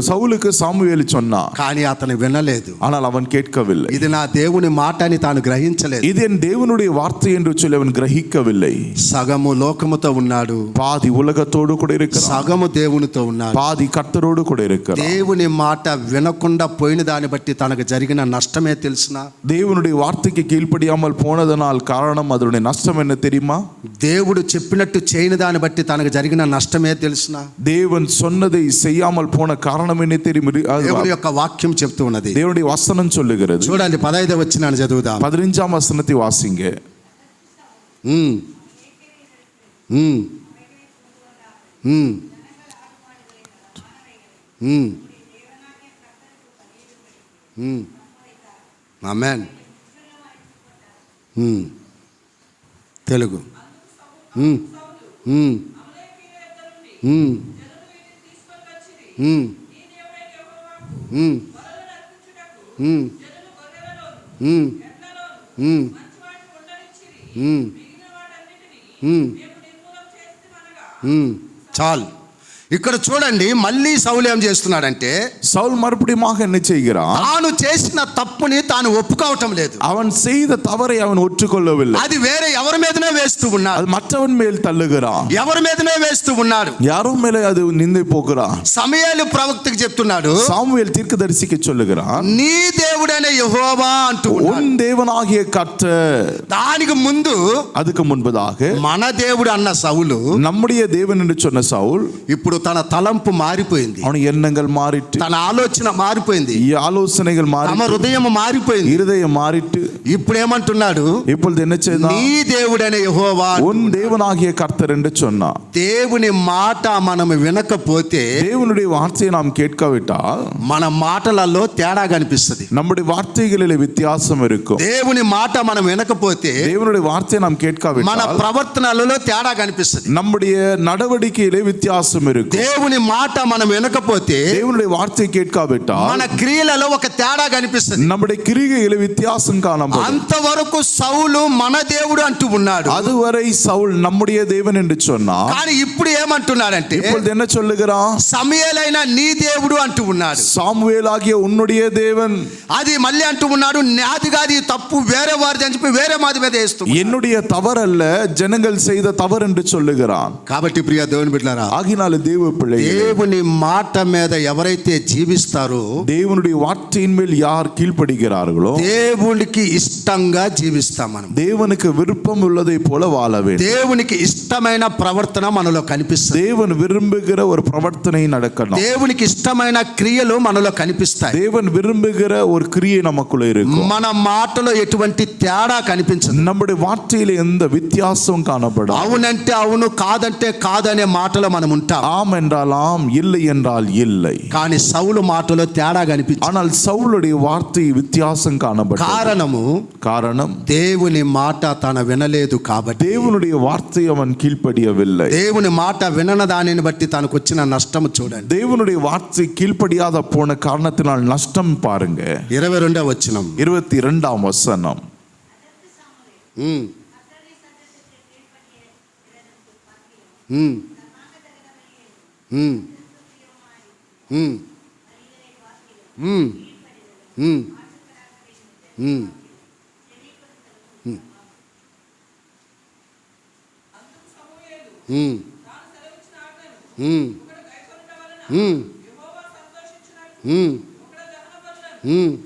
சவுலுக்கு சாமுவேல் சொன்னா, కానీ అతను వినలేదు. ஆனால் அவன் கேட்கவில்லை. ఇది నా దేవుని మాట అని తాను గ్రహించలేదు. இது என் தேவனுடைய வார்த்தை என்று சொல்லி அவன் கிரகிக்கவில்லை. సగము లోకముతో ఉన్నాడు, பாதி உலகத்தோடு கூட இருக்கிறான், సగము దేవునితో ఉన్నాడు. பாதி கர்த்தரோடு கூட இருக்கிறான். దేవుని మాట వినకుండా పోయిన దాన్ని బట్టి తనకు జరిగిన నష్టమే తెలుసునా? தேவனுடைய வார்த்தைக்கு கீழ்ப்படியாமல் போனதனால் காரணம் அதனுடைய நஷ்டம் என்ன தெரியுமா? దేవుడు చెప్పినట్టు చేయని దాన్ని బట్టి తనకు జరిగిన నష్టమే తెలుసునా? தேவன் சொன்னதை செய்யாமல் போன காரணம் என்ன தெரியும்? దేవుని యొక్క వాక్యం చెప్తూ ఉన్నది. தேவனுடைய வசனம் சொல்லுகிறது. చూడండి 15వ వచనాన్ని చదువుదాం. 15ஆம் வசனத்தை வாசிங்க. ఉమ్. ఉమ్. ఉమ్. ఉమ్. ఉమ్. ఆమేన్. తెలుగు. ఉమ్. ఉమ్. ఉమ్. ఉమ్. ఉమ్. ఉమ్. ఉమ్. ఉమ్. చాలు. ఇక్కడ చూడండి, మళ్ళీ సౌలు ఏం చేస్తున్నాడంటే, சவுல் மறுபடியுமாக என்ன செய்கிறான்? తాను చేసిన తప్పుని తాను ఒప్పుకోవటం లేదు. அவன் செய்த தவறை அவன் ஒற்றுக்கொள்ளவில்லை. అది వేరే ఎవరి మీదనే వేస్తూ ఉన్నాడు. அது மற்றவன் மேல் தள்ளுகிறான். ఎవరి మీదనే వేస్తూ ఉన్నాడు. யாரோ மேலே அது நிந்தை போகிறான். సమూయేలు ప్రవక్తకి చెప్తున్నాడు, சாமுவேல் தீர்க்கதரிசிக்கு சொல்லுகிறான், నీ దేవుడైన యెహోవా అంటూ ఉన్నాడు. உன் தேவனாகிய கர்த்தர். దానికి ముందు அதுக்கு முன்பதாக మన దేవుడు అన్న సౌలు நம்முடைய தேவன் என்று சொன்ன சவுல், ఇప్పుడు తన తలంపు మారిపోయింది, அவன் எண்ணங்கள் மாறிட்டு, తన ఆలోచన మారిపోయింది, ஆலோசனைகள் తమ மாறி, హృదయం మారిపోయింది. இருதயம் மாறிட்டு ఇప్పుడు ఏమంటున్నాడు? இப்பொழுது என்ன செய்தான்? నీ దేవుడైన యెహోవా. உன் தேவனாகிய கர்த்தர் என்று சொன்னான். దేవుని మాట మనం వినకపోతే, தேவனுடைய வார்த்தையை நாம் கேட்காவிட்டால் మన మాటలలో తేడా కనిపిస్తుంది. நம்முடைய வார்த்தைகளிலே வித்தியாசம் இருக்கும். దేవుని మాట మనం వినకపోతే தேவனுடைய வார்த்தையை நாம் మన கேட்காவிட்டால் ప్రవర్తనలలో తేడా కనిపిస్తుంది. நம்முடைய நடவடிக்கையிலே வித்தியாசம் இருக்கும். దేవుని మాట మనం వినకపోతే தேவனுடைய வார்த்தையை கேட்காவிட்டால் మన క్రియలలో ఒక తేడా కనిపిస్తుంది. நம்முடைய கிரிகையிலே வித்தியாசம் காணப்படும். అంతవరకు సౌలు మన దేవుడు అంటూ ఉన్నాడు, அதுவரை சவுல் நம்முடைய தேவன் என்று சொன்னார். కానీ ఇప్పుడు ఏమంటున్నాడంటే, இப்பொழுது என்ன சொல்லுகிறான்? సమూయేలైన నీ దేవుడు అంటూ ఉన్నాడు. சாமுவேலாகிய உன்னுடைய தேவன். అది మళ్ళీ అంటూ ఉన్నాడు, నాది కాదు ఈ తప్పు, వేరే వారిది అని చెప్పి వేరే మాది మీద వేస్తున్నాడు. என்னுடைய தவறல்ல, ஜனங்கள் செய்த தவறு என்று சொல்லுகிறான். కాబట్టి ప్రియ దేవుని బిడ్డలారా, ஆகினால தேவ பிள்ளைகளே, దేవుని మాట మీద ఎవరైతే జీవిస్తారో, தேவனுடைய வார்த்தையின் மேல் யார் கீழ்ப்படுகிறார்களோ, దేవునికి ఇష్టంగా జీవిస్తాం మనం. தேவனுக்கு விருப்பம் உள்ளதை போல வாழ வேண்டும். దేవునికి ఇష్టమైన ప్రవర్తన మనలో కనిపిస్తుంది. தேவன் விரும்புகிற ஒரு பிரவர்த்தனை நடக்கணும். దేవునికి ఇష్టమైన క్రియలు మనలో కనిపిస్తాయి. தேவன் விரும்புகிற ஒரு கிரியை நமக்குள்ள இருக்கும். మన మాటలో ఎటువంటి తేడా కనిపించదు. நம்முடைய వార్తలో எந்த வித்தியாசம் காணப்படும். అవునంటే అవును, కాదంటే కాదనే మాటలో మనం ఉంటాం. ஆம் என்றால் ஆம், இல்லை என்றால் இல்லை. కానీ సౌలు మాటలో తేడా కనిపించదు. ஆனால் சவுலுடைய வார்த்தை வித்தியாசம் காணப்படும். காரணம் దేవుని మాట తన వినలేదు కాబట్టి. தேவனுடைய வார்த்தை அவன் கீழ்ப்படியவில்லை. దేవుని మాట వినన దానిని బట్టి తనకు వచ్చిన నష్టం చూడండి. தேவனுடைய வார்த்தை கீழ்ப்படியாத போன காரணத்தினால் நஷ்டம் பாருங்க. 22వ వచనం. 22ஆம் வசனம். ம் ம் ம் ம் ம் ம் ம் ఉమ్, ఉమ్, ఉమ్, ఉమ్, ఉమ్,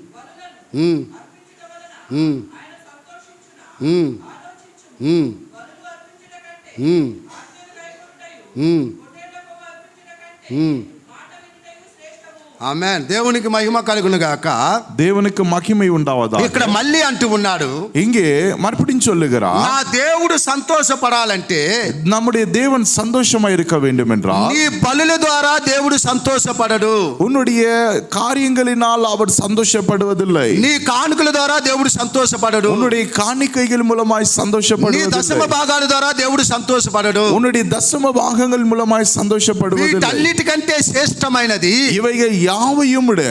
ఉమ్, ఉమ్, ఉమ్, ఉమ్, ఉమ్, ఉమ్. ఆమేన్. దేవునికి మహిమ కలుగును గాక. தேவனுக்கு மகிமை உண்டாவதா. ఇక్కడ మళ్ళీ అంటూ ఉన్నాడు, இங்கே மறுபடியும் சொல்லுகிறார், నా దేవుడు సంతోషపడాలంటే நம்முடைய தேவன் சந்தோஷமா இருக்க வேண்டும் என்றால் నీ బలుల ద్వారా దేవుడు సంతోషపడడు. உன்னுடைய காரியங்களினால் அவர் சந்தோஷப்படுவதில்லை. నీ కానుకల ద్వారా దేవుడు సంతోషపడడు. உன்னுடைய காணிக்கைகள் மூலமாய் నీ దశమ சந்தோஷப்படுவதில்லை. భాగాల ద్వారా దేవుడు సంతోషపడడు. உன்னுடைய தசம பாகங்கள் மூலமாய் சந்தோஷப்படுவதில்லை. వీటన్నిటికంటే శ్రేష్టమైనది இவைகள் யாவையும் விட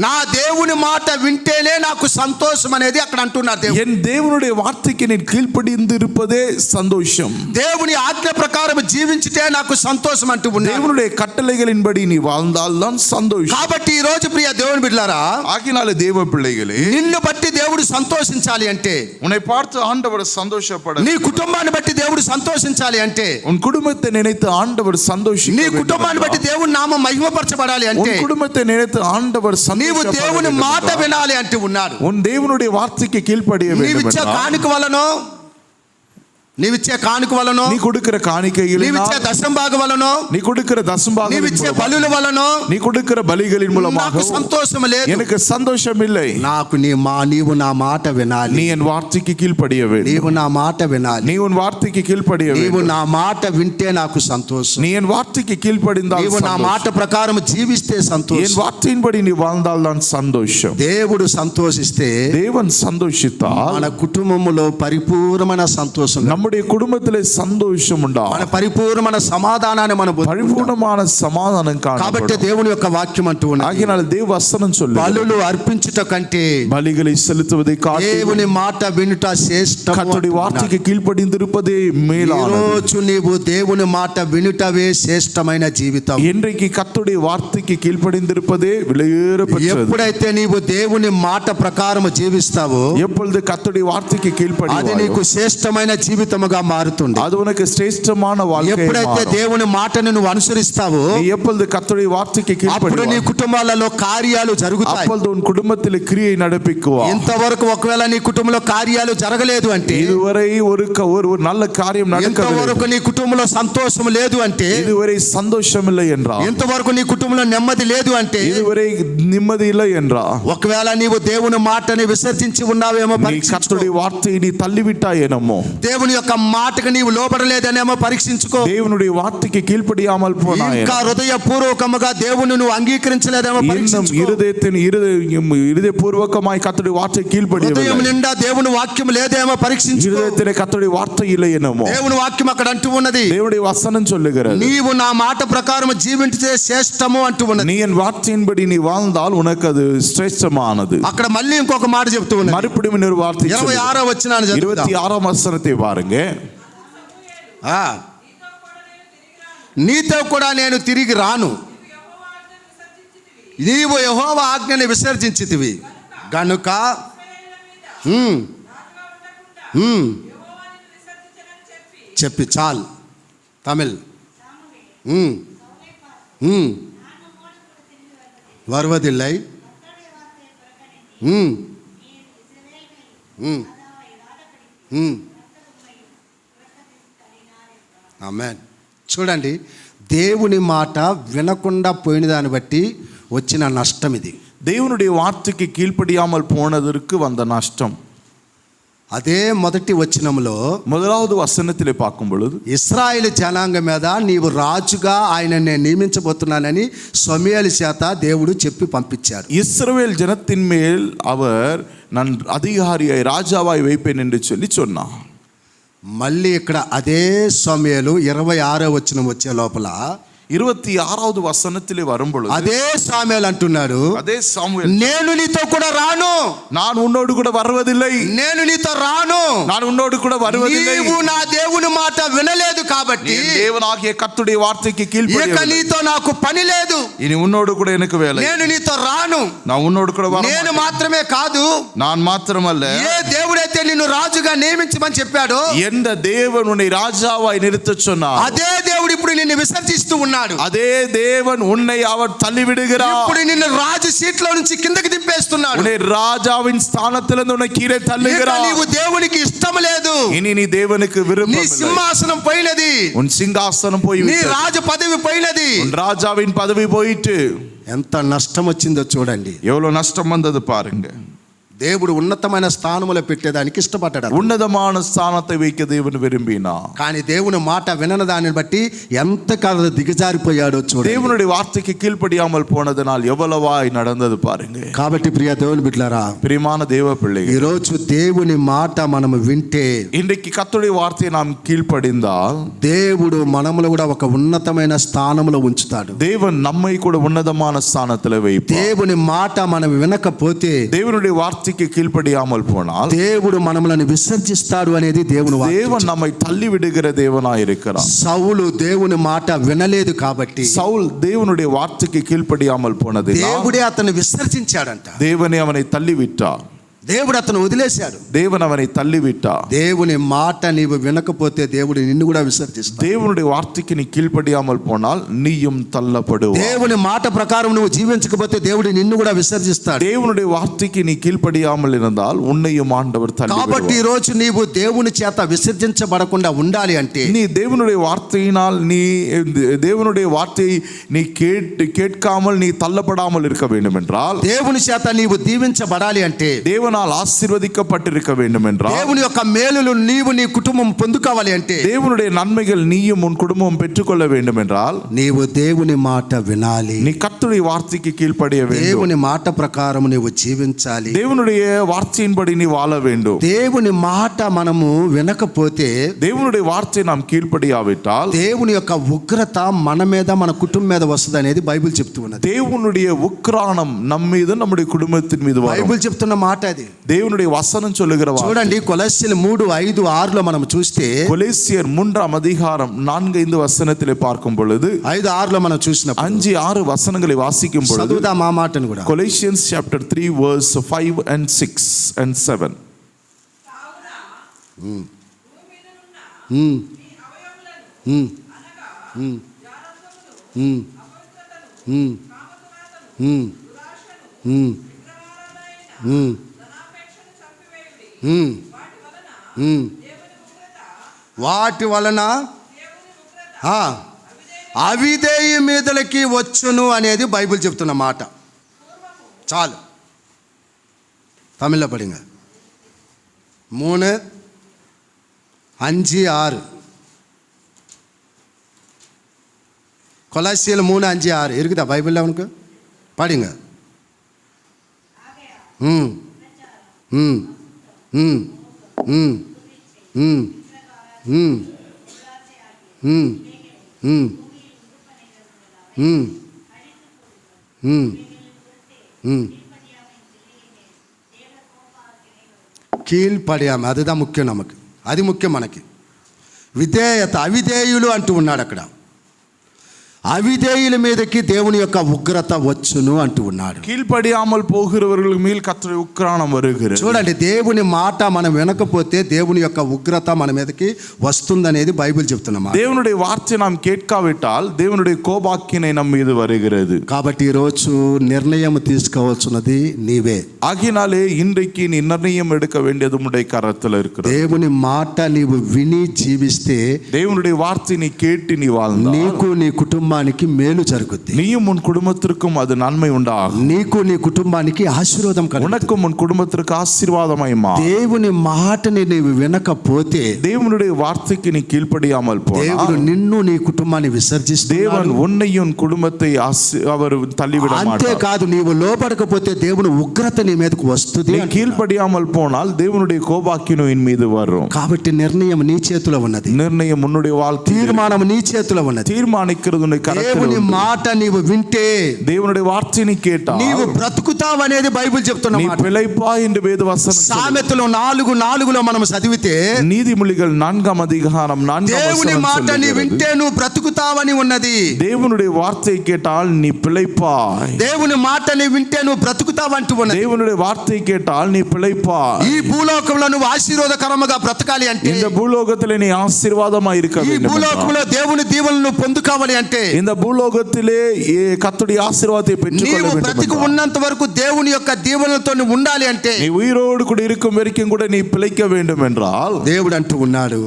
నా దేవుని మాట వింటేనే నాకు సంతోషం అనేది అక్కడ అంటున్నారు దేవుడు. என் தேவனுடைய வார்த்தைக்கு நீ கீழ்ப்படிந்து இருப்பதே சந்தோஷம். దేవుని ఆజ్ఞ ప్రకారం జీవించితే నాకు సంతోషం అంటూ ఉన్నారు. தேவனுடைய கட்டளைகளின்படி நீ வாழ்ந்தால் தான் சந்தோஷம். కాబట్టి ఈ రోజు ప్రియ దేవుని బిడ్డలారా, ஆகினால தேவ பிள்ளைகளே, నిన్ను బట్టి దేవుడు సంతోషించాలి అంటే, உன்னை பார்த்து ஆண்டவர் சந்தோஷப்பட, నీ కుటుంబాన్ని బట్టి దేవుడు సంతోషించాలి అంటే, உன் குடும்பத்தை நினைத்து ஆண்டவர் சந்தோஷிக்க నీ வேண்டும் కుటుంబాన్ని బట్టి என்றால், దేవుని నామం మహిమపరచబడాలి అంటే, உன் குடும்பத்தை நினைத்து ஆண்டவர் నీవు சந்தோஷப்பட దేవుని வேண்டும் మాట என்றால், వినాలి అంటూ ఉన్నాడు. உன் தேவனுடைய வார்த்தைக்கு கீழ்ப்படிய வேண்டும் నీవిచ్చే என்றால், కానుక వలనో, నీవిచ్చే కానుక వలనో, நீ கொடுக்கிற காணிக்கைகளினால், నీవిచ్చే దశంభాగ వలనో, நீ கொடுக்கிற தசம்பாகங்களின் నీవిచ్చే மூலமாக, బలుల వలనో நீ கொடுக்கிற பலிகளின் மூலமாக నాకు సంతోషం లేదు. எனக்கு சந்தோஷம் இல்லை. నాకు నీవు నా మాట వినాలి. நீ என் வார்த்தைக்கு கீழ்ப்படிய வேண்டும். నీవు నా మాట వినాలి. நீ உன் வார்த்தைக்கு கீழ்ப்படிய నీవు வேண்டும். నా మాట వింటే నాకు సంతోషం. நீ என் வார்த்தைக்கு கீழ்ப்படிந்தால் నీవు నా మాట சந்தோஷம். ప్రకారం జీవిస్తే என் సంతోషం. வார்த்தையின்படி நீ வாழ்ந்தால் தான் சந்தோஷம். దేవుడు సంతోషిస్తే தேவன் சந்தோஷித்தால் మన కుటుంబములో పరిపూర్ణమైన సంతోషం, நம்முடைய குடும்பத்திலே சந்தோஷம் మన உண்டாகும். పరిపూర్ణమైన సమాధానాన్ని మనం పొందుకుంటాం. பரிபூர்ணமான சமாதானம் కాబట్టి காணப்படும். దేవుని యొక్క వాక్యం అంటూ ఉన్నది, ஆகினால் தேவ வசனம் சொல்லு, బలులు అర్పించుట కంటే பலிகளை செலுத்துவதை காட்டிலும் దేవుని మాట వినుట శ్రేష్టము கர்த்தருடைய అంటున్నాడు. வார்த்தைக்கு கீழ்ப்படிந்திருப்பதே மேலானது. ఈరోజు నీవు దేవుని మాట వినుటవే శ్రేష్టమైన జీవితం. இன்றைக்கு கர்த்தருடைய வார்த்தைக்கு கீழ்ப்படிந்திருப்பதே விலையேற பெற்றது. ఎప్పుడైతే నీవు దేవుని మాట ప్రకారం జీవిస్తావో எப்பொழுது கர்த்தருடைய வார்த்தைக்கு అది கீழ்ப்படிவாயோ నీకు శ్రేష్టమైన జీవితముగా మారుతుంది. அது உனக்கு சிரேஷ்டமான வாழ்க்கை. ఎప్పుడైతే దేవుని మాటను నువ్వు అనుసరిస్తావో நீ எப்பொழுது கர்த்தருடைய வார்த்தைக்கு అప్పుడు నీ கீழ்ப்படிவாயோ కుటుంబాలలో కార్యాలు జరుగుతాయి. அப்பொழுது உன் குடும்பத்தில் கிரியை நடப்பிக்குவா. ఇంతవరకు ఒకవేళ నీ కుటుంబంలో కార్యాలు జరగలేదు అంటే, இதுவரை ஒரு நல்ல காரியம் நடக்கவில்லை, ఇంతవరకు నీ కుటుంబంలో సంతోషం లేదు అంటే, இதுவரை சந்தோஷம் இல்லை என்றா, ఇంతవరకు నీ కుటుంబంలో నెమ్మది లేదు అంటే, இதுவரை நிம்மதி இல்லை என்றா, ఒకవేళ నీవు దేవుని మాటని విసర్జించి ఉన్నావేమో நீ పరీక్షించుకో. கர்த்தருடைய வார்த்தையை நீ தள்ளிவிட்டாய் என்னமோ, దేవుని యొక్క మాటకు నీవు లోబడలేదనేమో పరీక్షించుకో. தேவனுடைய வார்த்தைக்கு கீழ்ப்படியாமல் போனாய், ఇంకా హృదయపూర్వకముగా దేవుని నువ్వు అంగీకరించలేదేమో இன்னும் పరీక్షించుకో. இருதயபூர்வகமாய் கர்த்தருடைய வார்த்தை హృదయం கீழ்ப்படியவில்லை, నిండా దేవుని వాక్యం లేదేమో పరీక్షించుకో. இருதயத்திலே கர்த்தருடைய வார்த்தை இல்லை என்னமோ. దేవుని వాక్యం అక్కడ అంటూ ఉన్నది, தேவனுடைய வசனம் சொல்லுகிறது, నీవు నా మాట ప్రకారం జీవించితే శ్రేష్టము అంటూ ఉన్నది. நீ என் வார்த்தையின்படி நீ வாழ்ந்தால் உனக்கு அது சிரேஷ்டமானது. అక్కడ మళ్ళీ ఇంకొక మాట చెప్తూ ఉన్నది. மறுபடியும் இன்னொரு வார்த்தை 26వ వచనాన్ని చదువుదాం. 26ஆம் வசனத்தை பாருங்க. నీతో కూడా నేను తిరిగి రాను, నీవు యెహోవా ఆజ్ఞని విసర్జించితివి గనుక చెప్పి చాలు. తమిళ్ வருவதில்லை. ఆమేన్. చూడండి, దేవుని మాట వినకుండా పోయిన దాన్ని బట్టి వచ్చిన నష్టం ఇది. தேவனுடைய வார்த்தைக்கு கீழ்ப்படியாமல் போனதற்கு வந்த நஷ்டம். అదే మొదటి వచనంలో முதலாவது வசனத்திலே பார்க்கும் பொழுது, ఇశ్రాయేలు జనాంగం మీద నీవు రాజుగా ఆయన నేను నియమించబోతున్నానని సమూయేలు చేత దేవుడు చెప్పి పంపించాడు. இஸ்ரவேல் ஜனத்தின் மேல் அவர் நான் அதிகாரியாய் ராஜாவாய் வைப்பேன் என்று சொல்லி சொன்னார். మళ్ళీ ఇక్కడ అదే సమూయేలు 26వ వచనం వచ్చే లోపల 26வது வசனத்திலே வரும்பொழுது అదే సామెల్ అంటున్నాడు, அதே சாமுவேல், నేను నీతో కూడా రాను, நான் உன்னோடு கூட வருவதில்லை, నేను నీతో రాను, நான் உன்னோடு கூட வருவதில்லை, నీవు నా దేవుని మాట వినలేదు కాబట్టి என் தேவனாகிய கர்த்தருடைய வார்த்தைக்கு ఇక கீழ்ப்படியவில்லை, నీతో నాకు పని లేదు, இனி உன்னோடு கூட எனக்கு வேலை, నేను నీతో రాను. நான் உன்னோடு கூட வர నేను மாட்டேன். మాత్రమే కాదు, நான் మాత్రమல்ல, ఏ దేవుడైతే నిన్ను రాజుగా నియమించమని చెప్పాడో எந்த தேவன் உன்னை ராஜாவாய் நிறுத்தச் சொன்னார், అదే దేవుడు ఇప్పుడు నిన్ను విసర్జిస్తూ ఉన్నాడు. அதே தேவன் உன்னை அவர் தள்ளிவிடுகிறார். ఇప్పుడు నిన్ను రాజు సీట్లో నుంచి కిందకి దింపేస్తున్నాడు. உன்னை ராஜாவின் ஸ்தானத்திலிருந்து உன்னை கீழே ఇక தள்ளுகிறார். నీవు దేవునికి ఇష్టం లేదు, இனி நீ தேவனுக்கு నీ விருப்பம் இல்லை. సింహాసనం పోయినది, உன் சிங்காசனம் నీ போய்விட்டது, రాజు పదవి పోయినది. உன் ராஜாவின் பதவி போயிட்டு ఎంత నష్టం వచ్చిందో చూడండి. எவ்வளவு நஷ்டம் வந்தது பாருங்க. దేవుడు ఉన్నతమైన స్థానములో పెట్టేదానికి ఇష్టపడ్డాడు, ఉన్నతமான స్థానத்தை வைக்க தேவன் விரும்பினார். కానీ దేవుని మాట వినని దానిని బట్టి ఎంత కాలం దిగజారిపోయాడో చూడండి. தேவனுடைய வார்த்தைக்கு கீழ்ப்படியாமல் போனதனால் எவ்வளவாய் நடந்தது பாருங்க. కాబట్టి ప్రియ దేవుని బిడ్డలారా, பிரியமான தேவ பிள்ளைகள், ఈ రోజు దేవుని మాట మనము వింటే, இன்றைக்கு கர்த்தருடைய வார்த்தையை நாம் கீழ்ப்படிந்தால் దేవుడు మనములు కూడా ఒక ఉన్నతమైన స్థానంలో ఉంచుతాడు. தேவன் நம்மை கூட உன்னதமான ஸ்தானத்தில் வைப்பார். దేవుని మాట మనం వినకపోతే தேவனுடைய வார்த்தைக்கு கீழ்ப்படியாமல் போனால் దేవుడు మనములను విసర్జిస్తాడు అనేది దేవుని వాక్యం. தேவன் நம்மை தள்ளி விடுகிற தேவனாய் இருக்கிறார். సౌలు దేవుని మాట వినలేదు కాబట్టి சவுல் தேவனுடைய வார்த்தைக்கு கீழ்ப்படியாமல் போனது దేవుడే అతను విసర్జించాడంట. தேவனே அவனை தள்ளிவிட்டார். దేవుడు అతను వదిలేశాడు. தேவன் அவனை தள்ளிவிட்டார். దేవుని మాట నీవు వినకపోతే దేవుడు నిన్ను కూడా విసర్జిస్తాడు. தேவனுடைய வார்த்தைக்கு நீ கீழ்ப்படியாமல் போனால் நீயும் தள்ளப்படுவாய். దేవుని మాట ప్రకారం నువ్వు జీవించకపోతే దేవుడు నిన్ను కూడా విసర్జిస్తాడు. தேவனுடைய வார்த்தைக்கு நீ கீழ்ப்படியாமல் இருந்தால் உன்னையும் ஆண்டவர் కాబట్టి ఈ தள்ளிவிடுவார். రోజు నీవు దేవుని చేత విసర్జించబడకుండా ఉండాలి అంటే நீ தேவனுடைய வார்த்தையினால் நீ தேவனுடைய வார்த்தையை நீ கேட்காமல் நீ தள்ளப்படாமல் இருக்க வேண்டும் என்றால், దేవుని చేత నీవు దీవించబడాలి అంటే, தேவனால் ஆசீர்வதிக்கப்பட்டிருக்க வேண்டும் என்றால், దేవుని యొక్క మేలులు నీవు నీ కుటుంబం పొందుకోవాలి అంటే, தேவனுடைய நன்மைகள் நீயும் உன் குடும்பமும் பெற்றுக்கொள்ள வேண்டும் என்றால், నీవు దేవుని మాట వినాలి. நீ கர்த்தருடைய வார்த்தைக்கு கீழ்ப்படிய வேண்டும். దేవుని మాట ప్రకారం నీవు జీవించాలి. தேவனுடைய வார்த்தையின்படி நீ வாழ வேண்டும். దేవుని మాట మనము వినకపోతే, தேவனுடைய வார்த்தை நாம் கீழ்ப்படியாவிட்டால் దేవుని యొక్క ఉగ్రత మన మీద మన కుటుంబం మీద వస్తుంది అనేది బైబిల్ చెప్తూ ఉన్నది. தேவனுடைய உக்கிரானம் நம் மீது நம்முடைய குடும்பத்தின் மீது வரும். బైబిల్ చెప్తున్న మాట అది. தேவனுடைய வசனம் சொல்லுகிற வார்த்தை. చూడండి, కొలస్సీలు 3:5-6లో మనం చూస్తే, கொலேசியர் 3:4-5 வசனத்திலே பார்க்கும் பொழுது, 5-6లో మనం చూసినప్పుడు 5-6 వచనங்களை వాసిக்கும் పొழுது, చదువుదాం ఆ మాటను కూడా. Colossians chapter 3 verse 5 and 6 and 7. వాటి వలన అవిధేయ మీదలకి వచ్చును అనేది బైబిల్ చెప్తున్న మాట. చాలు, తమిళ్లో పడింగ 3:5-6 கொலோசியர் 3:5-6 இருக்குதா பைபிளில் அவனுக்கு? படிங்க. ம் ம் ம் ம் ம் ம் ம் ம் ம் ம் ம் కీழ்పడియాము. అదిదా ముఖ్యం, నమ్మకు అది ముఖ్యం మనకి. విధేయత, అవిధేయులు అంటూ ఉన్నాడు అక్కడ. అవిధేయుల మీదకి దేవుని యొక్క ఉగ్రత వచ్చును అంటూ ఉన్నాడు. கீழ்ப்படியாமல் போகிறவர்கள் மேல் கர்த்தருடைய உக்கிரானம் வருகிறது. చూడండి, దేవుని మాట మనం వినకపోతే దేవుని యొక్క ఉగ్రత మన మీదకి వస్తుందనేది బైబిల్ చెప్తున్నమాట. தேவனுடைய வார்த்தை நாம் கேட்காவிட்டால் தேவனுடைய கோபாக்கினை நம் மீது வருகிறது. కాబట్టి ఈరోజు నిర్ణయం తీసుకోవాల్సినది నీవే. ஆகினாலே இன்றைக்கு நீ நிர்ணயம் எடுக்க வேண்டியது உன்னுடைய கரத்தில் இருக்கிறது. దేవుని మాట నీవు విని జీవిస్తే, தேவனுடைய வார்த்தை நீ கேட்டு நீ வாழ்ந்தால் నీకు నీ కుటుంబానికి మేలు జరుగుద్ది. நீயும் உன் குடும்பத்திற்கும் அது நன்மை உண்டாகும். నీకు నీ కుటుంబానికి ఆశీర్వాదం కలుగుతుంది. உனக்கும் உன் குடும்பத்திற்கு ஆசீர்வாதமாய் மாறும். దేవుని మాటని నీవు వినకపోతే, தேவனுடைய வார்த்தைக்கு நீ கீழ்ப்படியாமல் దేవుడు போனால் నిన్ను నీ కుటుంబాన్ని విసర్జిస్తాడు. தேவன் உன்னையும் உன் குடும்பத்தை அவர் தள்ளிவிட மாட்டார். అంతేకాదు, నీవు లోబడకపోతే దేవుని ఉగ్రత నీ మీదకు వస్తుంది. நீ கீழ்ப்படியாமல் போனால் தேவனுடைய கோபாக்கினோயின் மீது வரும். కాబట్టి నిర్ణయం నీ చేతిలో ఉన్నది. நிர்ணயம் உன்னுடைய வாழ்க்கை, తీర్మానం నీ చేతిలో ఉన్నది. தீர்மானிக்கிறது உன்னுடைய கரத்தில் దేవుని உண்டு. మాట నీవు వింటే தேவனுடைய வார்த்தை நீ கேட்டால் నీవు బ్రతుకుతావు అనేది బైబిల్ చెప్తున్న நீ మాట. பிழைப்பாய் என்று வேதவசனம் சொல்லுகிறது. సామెతలు 4:4 మనం చదివితే நீதிமொழிகள் 4ஆம் அதிகாரம் 4ஆம் దేవుని வசனம் మాట నీ சொல்லுகிறது. వింటే నువ్వు బ్రతుకుతావని ఉన్నది. தேவனுடைய வார்த்தை கேட்டால் நீ பிழைப்பாய். దేవుని మాట నీ వింటే నువ్వు బ్రతుకుతావంటూ ఉన్నది. தேவனுடைய வார்த்தை கேட்டால் நீ பிழைப்பாய். ఈ భూలోకంలో నువ్వు ఆశీర్వాదకరముగా బ్రతకాలి అంటే, இந்த பூலோகத்திலே நீ ஆசீர்வாதமாய் இருக்க ఈ வேண்டும். భూలోకంలో దేవుని దీవెనలను పొందుకోవాలి అంటే, இந்த பூலோகத்திலே கர்த்தருடைய ஆசீர்வாதத்தை பெற்றுக்கொள்ள నీవు வேண்டும். బ్రతికి ఉన్నంత వరకు దేవుని యొక్క దీవెనలతో నువ్వు ఉండాలి అంటే, நீ உயிரோடு கூட இருக்கும் வரைக்கும் கூட நீ பிழைக்க வேண்டும் என்றால் దేవుడు అంటూ ఉన్నాడు,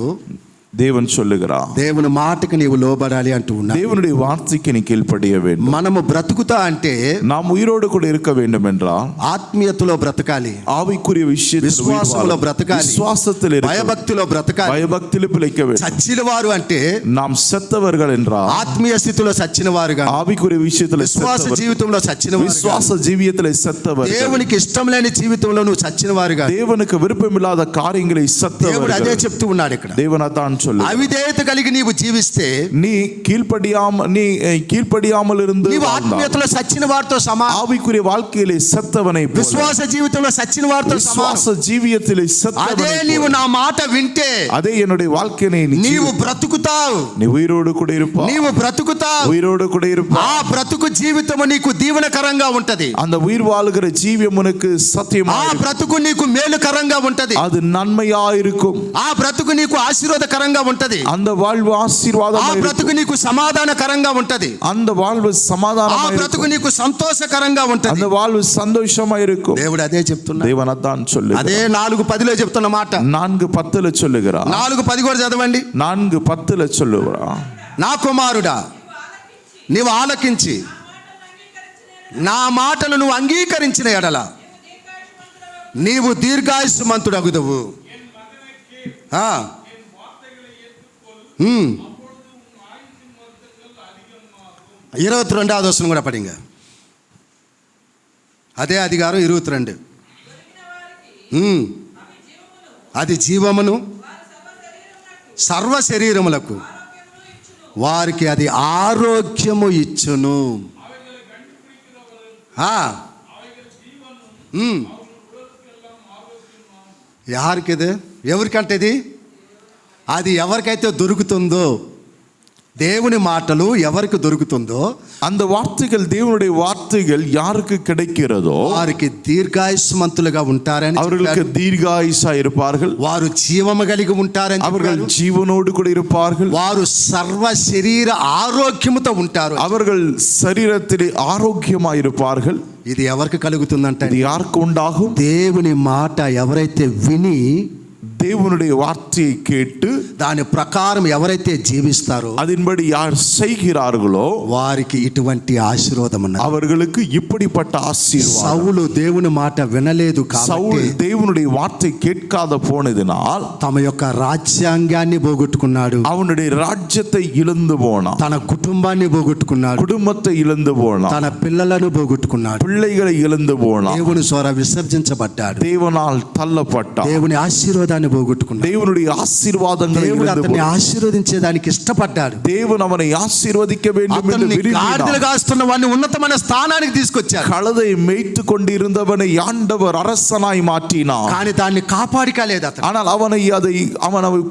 தேவன் சொல்லுகிறார், దేవుని మాటకి నీవు లోబడాలి అంటూ ఉన్నాడు. தேவனுடைய வார்த்தைக்கு நீ கீழ்ப்படிய வேண்டும். మనము బ్రతుకుతా అంటే நாம் உயிரோடு கூட இருக்க வேண்டும் என்றால் ఆత్మీయతలో బ్రతకాలి, ஆவிக்குரிய விஷயத்தில் విశ్వాసంలో బ్రతకాలి, விசுவாசத்தில் இருக்க, భయభక్తిలో బ్రతకాలి. பயபக்தியில் பிழைக்க வேண்டும். చచ్చిన వారు అంటే நாம் செத்தவர்கள் என்றால் ఆత్మీయ స్థితిలో చచ్చిన వారుగా, ஆவிக்குரிய விஷயத்தில் విశ్వాస செத்தவர்கள், జీవితంలో చచ్చిన వారుగా, விசுவாச ஜீவியத்தில் செத்தவர்கள், దేవునికి ఇష్టం లేని జీవితంలో నువ్వు చచ్చిన వారుగా. தேவனுக்கு விருப்பமில்லாத காரியங்களை దేవుడు செத்தவர்கள். అదే చెప్తూ ఉన్నాడు ఇక్కడ. தேவன் அதான் சொல்லு, అవిధేయత కలిగి నీవు జీవిస్తే நீ கீழ்ப்படியாமல் இருந்து నీవు வாழ்ந்தால், ఆత్మీయతలో చచ్చిన వారితో సమానం, ஆவிக்குரிய வாழ்க்கையிலே செத்தவனை போல, విశ్వాస జీవితంలో చచ్చిన వారితో விசுவாச సమానం. ஜீவியத்திலே అదే செத்தவனை నీవు போல. నా మాట వింటే அதே என்னுடைய வாழ்க்கையை నీవు బ్రతుకుతావు, நீ உயிரோடு கூட இருப்பா, నీవు బ్రతుకుతావు. உயிரோடு கூட இருப்பா. ఆ బ్రతుకు జీవితము నీకు దీవెనకరంగా ఉంటది. அந்த உயிர் வாழ்கிற ஜீவியம் உனக்கு சத்தியமா ఆ బ్రతుకు నీకు మేలుకరంగా ఉంటది. அது நன்மையா இருக்கும். ఆ బ్రతుకు నీకు ఆశీర్వాదకరంగా ఉంటది. அந்த வாழ்வு ఆ ஆசீர்வாதமா இருக்கும். బ్రతుకు నీకు సమాధానకరంగా ఉంటది. அந்த வாழ்வு ఆ சமாதானமா బ్రతుకు இருக்கும். నీకు సంతోషకరంగా ఉంటది. அந்த வாழ்வு சந்தோஷமா இருக்கும். దేవుడు అదే చెప్తున్నా. தேவன் அதான் சொல்லு, అదే 4:10 చెప్తున్న మాట. 4:10 சொல்லுகிறார். 4:10 కూడా చదవండి. 4:10 சொல்லுகிறார், నా కుమారుడా, నీవు ఆలకించి నా మాటలు నువ్వు అంగీకరించిన ఎడల నీవు దీర్ఘాయుష్మంతుడగుదువు. 22வது వచనం కూడా పడింగ. అదే అధికారం 22. అది జీవమును సర్వ శరీరములకు వారికి అది ఆరోగ్యము ఇచ్చును. యారికిది, ఎవరికంటే ఇది, అది ఎవరికైతే దొరుకుతుందో, దేవుని మాటలు ఎవరికి దొరుకుతుందో, அந்த வார்த்தைகள், தேவனுடைய வார்த்தைகள் யாருக்கு கிடைக்கிறதோ వారికి దీర్ఘాయుష్మంతులుగా ఉంటారని, அவர்களுக்கு தீர்காயுசா இருப்பார்கள், వారు జీవము కలిగి ఉంటారని, அவர்கள் ஜீவனோடு கூட இருப்பார்கள், వారు సర్వ శరీర ఆరోగ్యముతో ఉంటారు. அவர்கள் சரீரத்திலே ஆரோக்கியமா இருப்பார்கள். ఇది ఎవరికి కలుగుతుందంటే, இது யாருக்கு உண்டாகும்? దేవుని మాట ఎవరైతే విని தேவனுடைய வார்த்தையை கேட்டு దాని ప్రకారం ఎవరైతే జీవిస్తారో அதன்படி யார் செய்கிறார்களோ వారికి ఇటువంటి ఆశీర్వాదం ఉన్నది. அவர்களுக்கு இப்படிப்பட்ட ஆசீர்வாதம். సౌలు దేవుని మాట వినలేదు சவுல் కాబట్టి தேவனுடைய வார்த்தை கேட்காத போனதினால் తమ యొక్క రాజ్యాంగాన్ని పోగొట్టుకున్నాడు, அவனுடைய ராஜ்யத்தை இழந்து போனான், తన కుటుంబాన్ని పోగొట్టుకున్నాడు, குடும்பத்தை இழந்து போனான், తన పిల్లలను పోగొట్టుకున్నాడు, பிள்ளைகளை இழந்து போனான், దేవుని స్వర విసర్జించబడ్డాడు, தேவனால் தள்ளப்பட்டான், దేవుని ఆశీర్వాదాన్ని పోగొట్టుకున్నాడు. தேவனுடைய ஆசீர்வாதங்களை దేవుడు இழந்து అతన్ని போனான். ఆశీర్వదించేదానికి ఇష్టపడ్డాడు. தேவன் அவனை ஆசீர்வதிக்க வேண்டும் என்று అతన్ని గాడిదలు விரும்பினார். కాస్తున్న వాడిని ఉన్నతమైన స్థానానికి తీసుకొచ్చాడు. கழுதை மேய்த்து கொண்டிருந்தவனை ஆண்டவர் அரசனாய் மாற்றினார். కానీ దాన్ని కాపాడుకోలేదు అతను. ஆனால் அவனை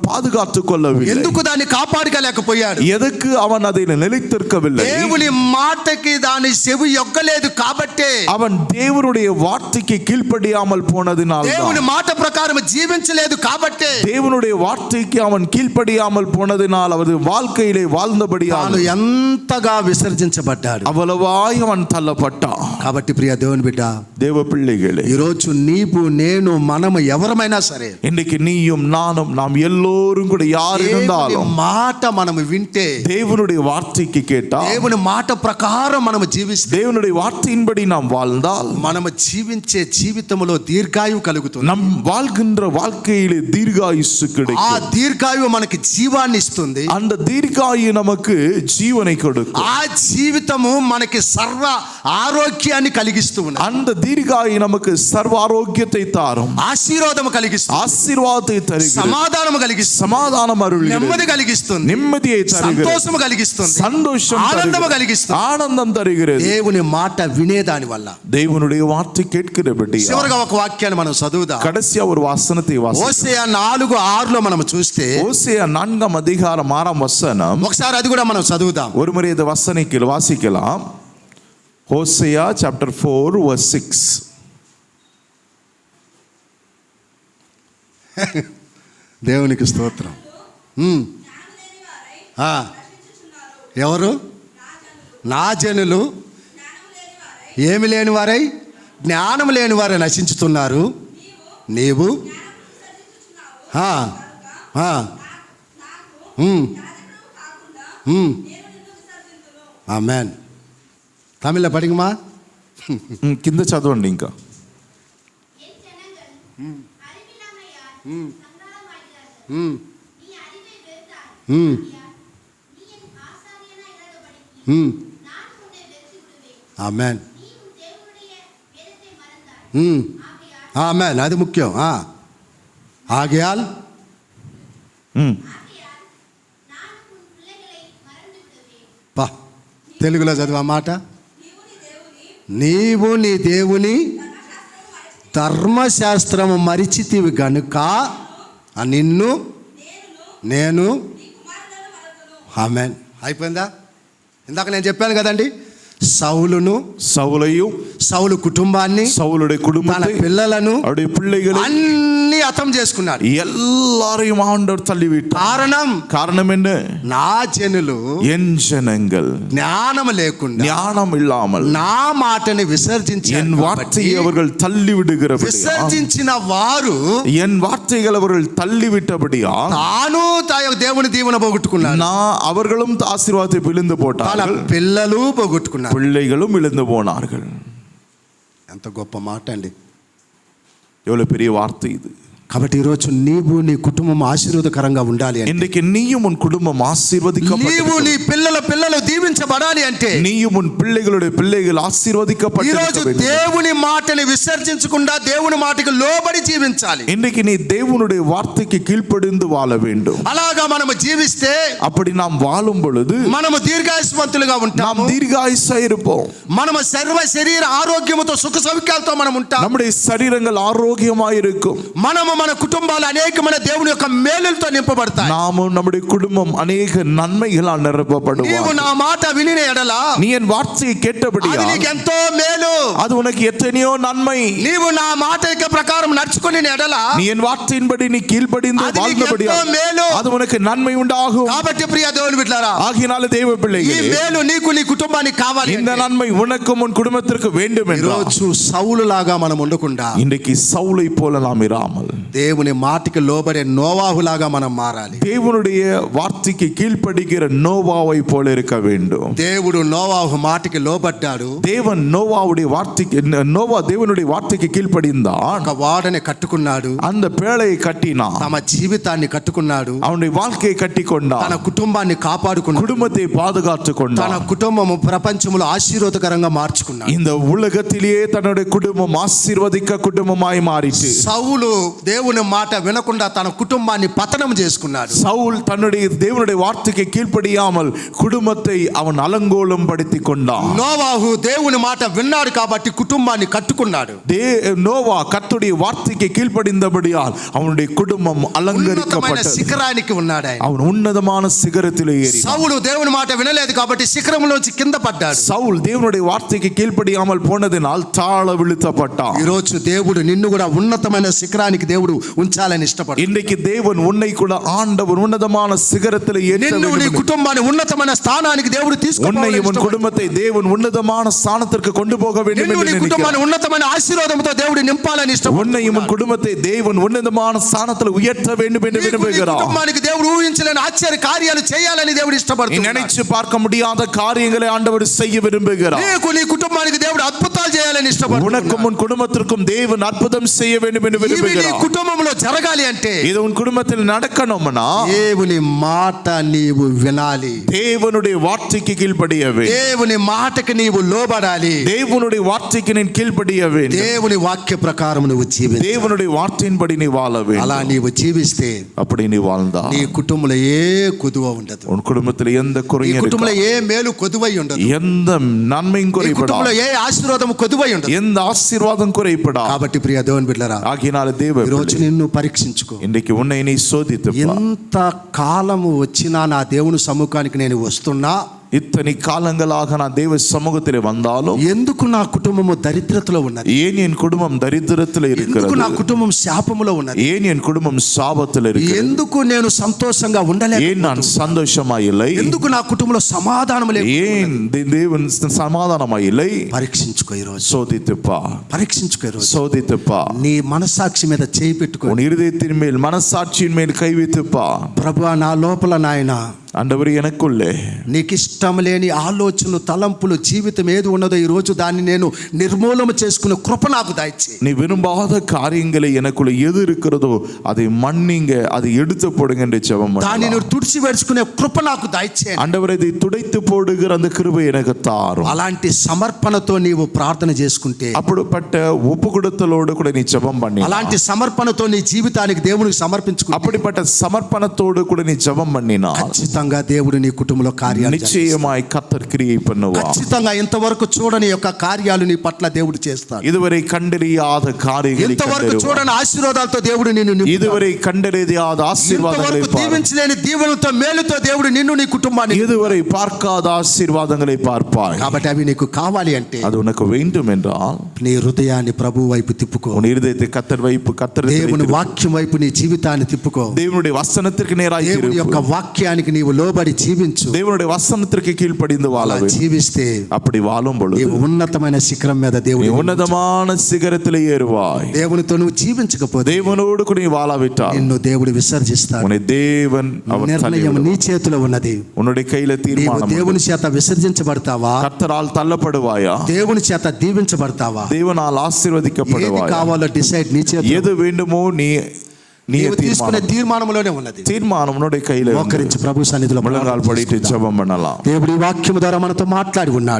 பாதுகாத்துக் கொள்ளவில்லை. ఎందుకు దాన్ని కాపాడుకోలేకపోయాడు? எதற்கு அவன் அதை நிலைத்திருக்கவில்லை? దేవుని మాటకి దాని చెవి యొక్కలేదు కాబట్టే, அவன் தேவனுடைய வார்த்தைக்கு கீழ்ப்படியாமல் போனதினால், దేవుని మాట ప్రకారం జీవించలేదు కాబట్టే, தேவனுடைய வார்த்தைக்கு அவன் கீழ்ப்படியாமல் போனதினால் அவரது வாழ்க்கையிலே வாழ்ந்தபடியால் తాను ఎంతగా విసర్జించబడ్డాడు. அவ்வளவாய் அவன் தள்ளப்பட்டான். కాబట్టి ప్రియ దేవుని బిడ్డ, தேவ பிள்ளைகளே, ఈరోజు నీవు నేను మనము ఎవరమైనా సరే இன்னைக்கு நீயும் நானும் நாம் எல்லோரும் கூட யார் దేవుని இருந்தாலும் మాట మనము వింటే, தேவனுடைய வார்த்தைக்கு கேட்டா, దేవుని మాట ప్రకారం మనము జీవిస్తే, தேவனுடைய வார்த்தையின்படி நாம் வாழ்ந்தால் మనము జీవించే జీవితంలో దీర్ఘాయువు కలుగుతుంది. நம் வாழ்கின்ற வாழ்க்கையிலே தீர்காயுசு ఆ கிடைக்கும். దీర్ఘాయువు మనకి జీవాన్ని ఇస్తుంది. அந்த தீர்காயு நமக்கு ஜீவனை கொடுக்கும். ఆ జీవితము మనకి సర్వ ఆరోగ్యాన్ని కలిగిస్తూ ఉన్నది. அந்த தீர்காயு நமக்கு சர்வ ஆரோக்கியத்தை தாரும், ఆశీర్వాదము కలిగిస్తుంది, ஆசீர்வாதத்தை தருகிறது, సమాధానము కలిగిస్తుంది, சமாதானம் அருளுகிறது, నెమ్మది కలిగిస్తుంది, நிம்மதியை தருகிறது, సంతోషము కలిగిస్తుంది, சந்தோஷம் ఆనందము தருகிறது, కలిగిస్తుంది. ஆனந்தம் தருகிறது. దేవుని మాట వినేదాని వల్ల. தேவனுடைய வார்த்தை கேட்கிறபடி చివరగా ఒక వాక్యాన్ని మనం చదువుదాం. கடைசியா ஒரு வசனத்தை வாசிக்கலாம். హోషేయ 4:6 మనం చూస్తే, ஓசேயா 4:6 ఒకసారి అది కూడా మనం చదువుదాం. ஒரு முறை இந்த வசனத்தை வாசிக்கலாம். ஹோசேயா chapter 4:6. దేవునికి స్తోత్రం. ఎవరు? నా జనులు ఏమి లేని వారై, జ్ఞానం లేని వారై నశించుతున్నారు. నీవు ఆమేన్. తమిళ పడిగమా, కింద చదవండి ఇంకా. ఆమేన్, ఆమేన్. అది ముఖ్యం. ఆగయాల్ తెలుగులో చదివా మాట. నీవు నీ దేవుని ధర్మశాస్త్రము మరిచితివి గనుక నిన్ను నేను. ఆమేన్. అయిపోయిందా? ఇందాక నేను చెప్పాను కదండి, సౌలు కుటుంబాన్ని, சவுலுடைய குடும்பத்தை, పిల్లలను, அவருடைய பிள்ளைகளை అన్ని అతం చేసుకున్నాడు. எல்லாரையும் ஆண்டவர் தள்ளிவிட்டார். காரணம் என்ன? నా జనులు, என் ஜனங்கள் జ్ఞానం లేకుండా, ஞானம் இல்லாமல் నా మాటని విసర్జించి, என் வார்த்தையை அவர்கள் தள்ளி விடுகிறபடியா, విసర్జించిన వారు, என் வார்த்தைகள் அவர்கள் தள்ளிவிட்டபடியா, తాను దేవుని దీవెన పోగొట్టుకున్నాడు. அவர்களும் ஆசீர்வாதத்தை விழுந்து తన போட்டார்கள், పిల్లలు పోగొట్టుకున్నారు, பிள்ளைகளும் விழுந்து போனார்கள். ఎంత గొప్ప మాట అండి. எவ்வளவு பெரிய வார்த்தை இது. కాబట్టి ఈరోజు నీవు నీ కుటుంబం ఆశీర్వాదకరంగా ఉండాలి అంటే, இன்றைக்கு நீயும் உன் குடும்பம் ஆசீர்వదించబడాలి, నీవు నీ పిల్లలు దీవించబడాలి అంటే, நீயும் உன் பிள்ளைகளுடைய பிள்ளைகள் ఆశీర్వదించబడాలి. ఈరోజు దేవుని మాటని విసర్జించకుండా దేవుని మాటకి లోబడి జీవించాలి. இன்றைக்கு நீ தேவனுடைய வார்த்தைக்கு கீழ்ப்படிந்து வாழ வேண்டும். అలాగా మనము జీవిస్తే, அப்படி நாம் வாழும் பொழுது మనము దీర్ఘాయుష్మంతులుగా நாம் ఉంటాము. தீர்காயுசா இருப்போம். మనము సర్వ శరీర ఆరోగ్యముతో సుఖ సౌఖ్యాలతో మనం ఉంటాం. நம்முடைய சரீரங்கள் ஆரோக்கியமாய் இருக்கும். మనము మన కుటుంబాలు అనేకమైన దేవుని యొక్క మేలులతో నింపబడతాయి. நாமும் நம்முடைய குடும்பம் அநேக நன்மைகளால் నీవు நிரப்பப்படுவோம். నా మాట వినిన ఎడల, நீ என் வார்த்தையை கேட்டபடியா, అది నీకు ఎంతో మేలు. அது உனக்கு எத்தனையோ நன்மை. నీవు నా మాట యొక్క ప్రకారం నడుచుకుని ఎడల, நீ என் வார்த்தையின்படி நீ கீழ்ப்படிந்து అది నీకు வாழ்ந்தபடியா, ఎంతో మేలు. அது உனக்கு நன்மை உண்டாகும். కాబట్టి ప్రియ దేవుని బిడ్డలారా, ஆகினால தேவ ఈ பிள்ளைகளே, మేలు నీకు నీ కుటుంబానికి కావాలి இந்த అంటే, நன்மை உனக்கும் உன் குடும்பத்திற்கு வேண்டும் என்றால் ఈరోజు సౌలు లాగా మనం ఉండకుండా, இன்றைக்கு சவுலை போல நாம் இராமல் దేవుని మాటకి లోబడే నోవాహు లాగా మనం మారాలి. தேவனுடைய வார்த்தைக்கு கீழ்ப்படுகிற நோவாவை போல இருக்க வேண்டும். దేవుడు నోవాహు మాటకి లోబడ్డాడు. தேவன் நோவாவுடைய வார்த்தைக்கு தேவனுடைய வார்த்தைக்கு கீழ்ப்படிந்தான். ఒక వాడని కట్టుకున్నాడు, அந்த பேழையை கட்டினான், తమ జీవితాన్ని కట్టుకున్నాడు, அவனுடைய வாழ்க்கையை கட்டி கொண்டான், తన కుటుంబాన్ని కాపాడుకున్నాడు, குடும்பத்தை பாதுகாத்து తన கொண்டான், కుటుంబము ప్రపంచంలో ఆశీర్వాదకరంగా మార్చుకున్నాడు. இந்த உலகத்திலேயே தன்னுடைய குடும்பம் ஆசீர்வதிக்க குடும்பமாய் மாறிட்டு, సౌలు దేవుని మాట వినకుండా తన కుటుంబాన్ని పతనం చేసుకున్నాడు. சவுல் தன்னுடைய தேவனுடைய வார்த்தைக்கு கீழ்ப்படியாமல் குடும்பத்தை அவன் அலங்கோலம் படுத்தி கொண்டான். నోవాహు దేవుని మాట విన్నాడు కాబట్టి కుటుంబాన్ని కట్టుకున్నాడు. நோவா கர்த்தருடைய வார்த்தைக்கு கீழ்ப்படிந்தபடியால் அவனுடைய குடும்பம் ఉన్నతమైన அலங்கரிக்கப்பட்டது. శిఖరానికి ఉన్నాడు ఆయన. அவன் உன்னதமான சிகரத்திலே ஏறினான். సౌలు దేవుని మాట వినలేదు కాబట్టి శిఖరంలోంచి కింద పడ్డాడు. சவுல் தேவனுடைய வார்த்தைக்கு கீழ்ப்படியாமல் போனதினால் தாழ விழுத்தப்பட்டான். ఈరోజు దేవుడు నిన్ను కూడా ఉన్నతమైన శిఖరానికి దేవుడు ఉంచాలని ఇష్టపడు. இன்றைக்கு தேவன் உன்னை கூட ஆண்டவர் உன்னதமான சிகரத்தில் ஏற்ற నిన్ను నీ வேண்டும். కుటుంబాన్ని ఉన్నతమైన స్థానానికి దేవుడు உன்னையும் உன் తీసుకుపోవాలి. குடும்பத்தை தேவன் உன்னதமான ஸ்தானத்திற்கு கொண்டு போக வேண்டும் నిన్ను என்று నీ நினைக்கிறார். కుటుంబాన్ని ఉన్నతమైన ఆశీర్వాదంతో దేవుడు నింపాలని ఇష్టపడు. உன்னையும் உன் குடும்பத்தை தேவன் உன்னதமான ஸ்தானத்தில் உயர்த்த வேண்டும் என்று నీకు నీ விரும்புகிறார். కుటుంబానికి దేవుడు ఊహించలేని ఆశ్చర్య కార్యాలు చేయాలని దేవుడు ఇష్టపడుతున్నాడు. நினைச்சு பார்க்க முடியாத காரியங்களை ஆண்டவர் செய்ய விரும்புகிறார். నీకు నీ కుటుంబానికి దేవుడు అద్భుతాలు చేయాలని உனக்கும் ఇష్టపడుతున్నాడు. உன் குடும்பத்திற்கும் தேவன் அற்புதம் செய்ய வேண்டும் என்று ఇవి నీ விரும்புகிறார். కుటుంబంలో జరగాలి అంటే இது உன் குடும்பத்தில் நடக்கணும்னா దేవుని మాట నీవు వినాలి. தேவனுடைய வார்த்தைக்கு கீழ்ப்படிய வேண்டும். దేవుని మాటకి నీవు లోబడాలి. தேவனுடைய வார்த்தைக்கு நீ கீழ்ப்படிய வேண்டும். దేవుని వాక్య ప్రకారం నువ్వు జీవించాలి. தேவனுடைய வார்த்தையின்படி நீ வாழ வேண்டும். అలా నీవు జీవిస్తే அப்படி நீ வாழ்ந்தா నీ కుటుంబంలో ఏ కొదువ ఉండదు. உன் குடும்பத்தில் எந்த నీ குறையும் కుటుంబంలో ఏ మేలు కొదువై ఉండదు. எந்த நன்மையும் నీ குறைபடாது. కుటుంబంలో ఏ ఆశీర్వాదం కొదువై ఉండదు. எந்த ஆசீர்வாதம் குறைபடாது. కాబట్టి ప్రియ దేవుని బిడ్డలారా, ஆகினால தேவ ఈ రోజు నిన్ను పరీక్షించుకో. இன்றைக்கு உன்னை நீ சோதித்து பார். ఎంత కాలము వచ్చినా నా దేవుని సముఖానికి నేను వస్తున్నా, இத்தனை காலங்களாக நான் தேவ சமூகத்தில் வந்தாலும் ఎందుకు నా కుటుంబము దరిద్రతలో ఉన్నది, ஏன் என் குடும்பம் தரித்திரத்தில் ఎందుకు இருக்கிறது, నా కుటుంబం శాపములో ఉన్నది, ஏன் என் குடும்பம் சாபத்தில் இருக்கிறது, ఎందుకు నేను సంతోషంగా ఉండలేక, ஏன் நான் சந்தோஷமா இல்லை, ఎందుకు నా కుటుంబంలో సమాధానం లేదు, ஏன் தேவன் சமாதானமா இல்லை, పరీక్షించుకో ఈ రోజు. சோதித்துப்பா, పరీక్షించుకో ఈ రోజు. சோதித்துப்பா. నీ మనసాక్షి మీద చేయి పెట్టుకో. உன் இருதயத்தின் மேல் மனசாட்சியின் மேல் கை வைத்துப்பா. ప్రభువా, నా లోపల నాయన ஆண்டவர் எனக்குள்ளே నీకు ఇష్టం లేని ఆలోచనలు, తలంపులు, జీవితం ఏది ఉన్నదో ఈ రోజు దాన్ని నేను నిర్మూలన చేసుకునే కృప నాకు దయచే. நீ விரும்பாத காரியங்களை எனக்குள்ள எது இருக்கிறதோ அதை மன்னிங்க, அதை எடுத்து போடுங்க என்று ஜெபம் பண்ணலாம். దాన్ని నేను తుడిచి వేసుకునే కృప నాకు దయచే. ஆண்டவர் இதை துடைத்து போடுகிற அந்த கிருபை எனக்கு தாரும். అలాంటి సమర్పణతో నీవు ప్రార్థన చేసుకుంటే, அப்படிப்பட்ட ஒப்பு கொடுத்தலோடு கூட நீ ஜெபம் பண்ணி, అలాంటి సమర్పణతో నీ జీవితానికి దేవునికి సమర్పించుకో, அப்படிப்பட்ட சமர்ப்பணத்தோடு கூட நீ ஜெபம் பண்ணினா ఖచ్చితంగా దేవుడు నీ కుటుంబంలో కార్యాలు நிச்சயமாய் கர்த்தர் கிரியை பண்ணுவார். ఖచ్చితంగా ఇంతవరకు చూడని యొక్క కార్యాలు నీ పట్ల దేవుడు చేస్తాడు. இதுவரை கண்டறியாத காரியங்களை ఇంతవరకు చూడని ఆశీర్వాదాలతో దేవుడు నిన్ను నింపుతాడు. இதுவரை கண்டறியாத ஆசీర్వాదங்களை ఇంతవరకు దీవించలేని దీవెనలతో, మేలుతో దేవుడు నిన్ను నీ కుటుంబాన్ని, இதுவரை பார்க்காத ஆசீர்வாதங்களை பார்ப்பாய். కాబట్టి అవి నీకు కావాలి అంటే அது உனக்கு வேண்டும் என்றால் నీ హృదయాన్ని ప్రభు వైపు తిప్పుకో. உன் இருதயத்தை கர்த்தர் வைப்பு, கர்த்தர் దేవుని వాక్యం వైపు నీ జీవితాన్ని తిప్పుకో. தேவனுடைய வசனத்திற்கு நேராய் దేవుని యొక్క திருப்பு. వాక్యానికి నీవు లోబడి జీవించు. தேவனுடைய வசனத்திற்கு கீழ்ப்படிந்து வாழ అలా வேண்டும். జీవిస్తే அப்படி வாழும் பொழுது నీవు ఉన్నతమైన శిఖరం మీద நீ దేవుని உன்னதமான சிகரத்தில் ஏறுவாய். దేవునితో నువ్వు జీవించకపోతే தேவனோடு கூட நீ வாழாவிட்டால் నిన్ను దేవుడు విసర్జిస్తాడు. உன்னை தேவன் அவர் నిర్ణయం தள்ளிவிடுவார். నీ చేతిలో ఉన్నది. உன்னுடைய கையில నీవు தீர்மானம். దేవుని చేత విసర్జించబడతావా, கர்த்தரால் தள்ளப்படுவாயா, దేవుని చేత దీవించబడతావా? தேவனால் ఏది ஆசீர்வதிக்கப்படுவாயா, కావాలో డిసైడ్ నీ చేతిలో. எது வேண்டுமோ நீ నీవు తీసుకునే తీర్మానంలోనే ఉన్నది. தீர்மானம் உன்னுடைய கையில. మోకరించి ప్రభు సన్నిధిలో முழங்கால் படிட்டு ஜெபம் பண்ணலாம். దేవుడి వాక్యము ద్వారా మనతో మాట్లాడి ఉన్నాడు.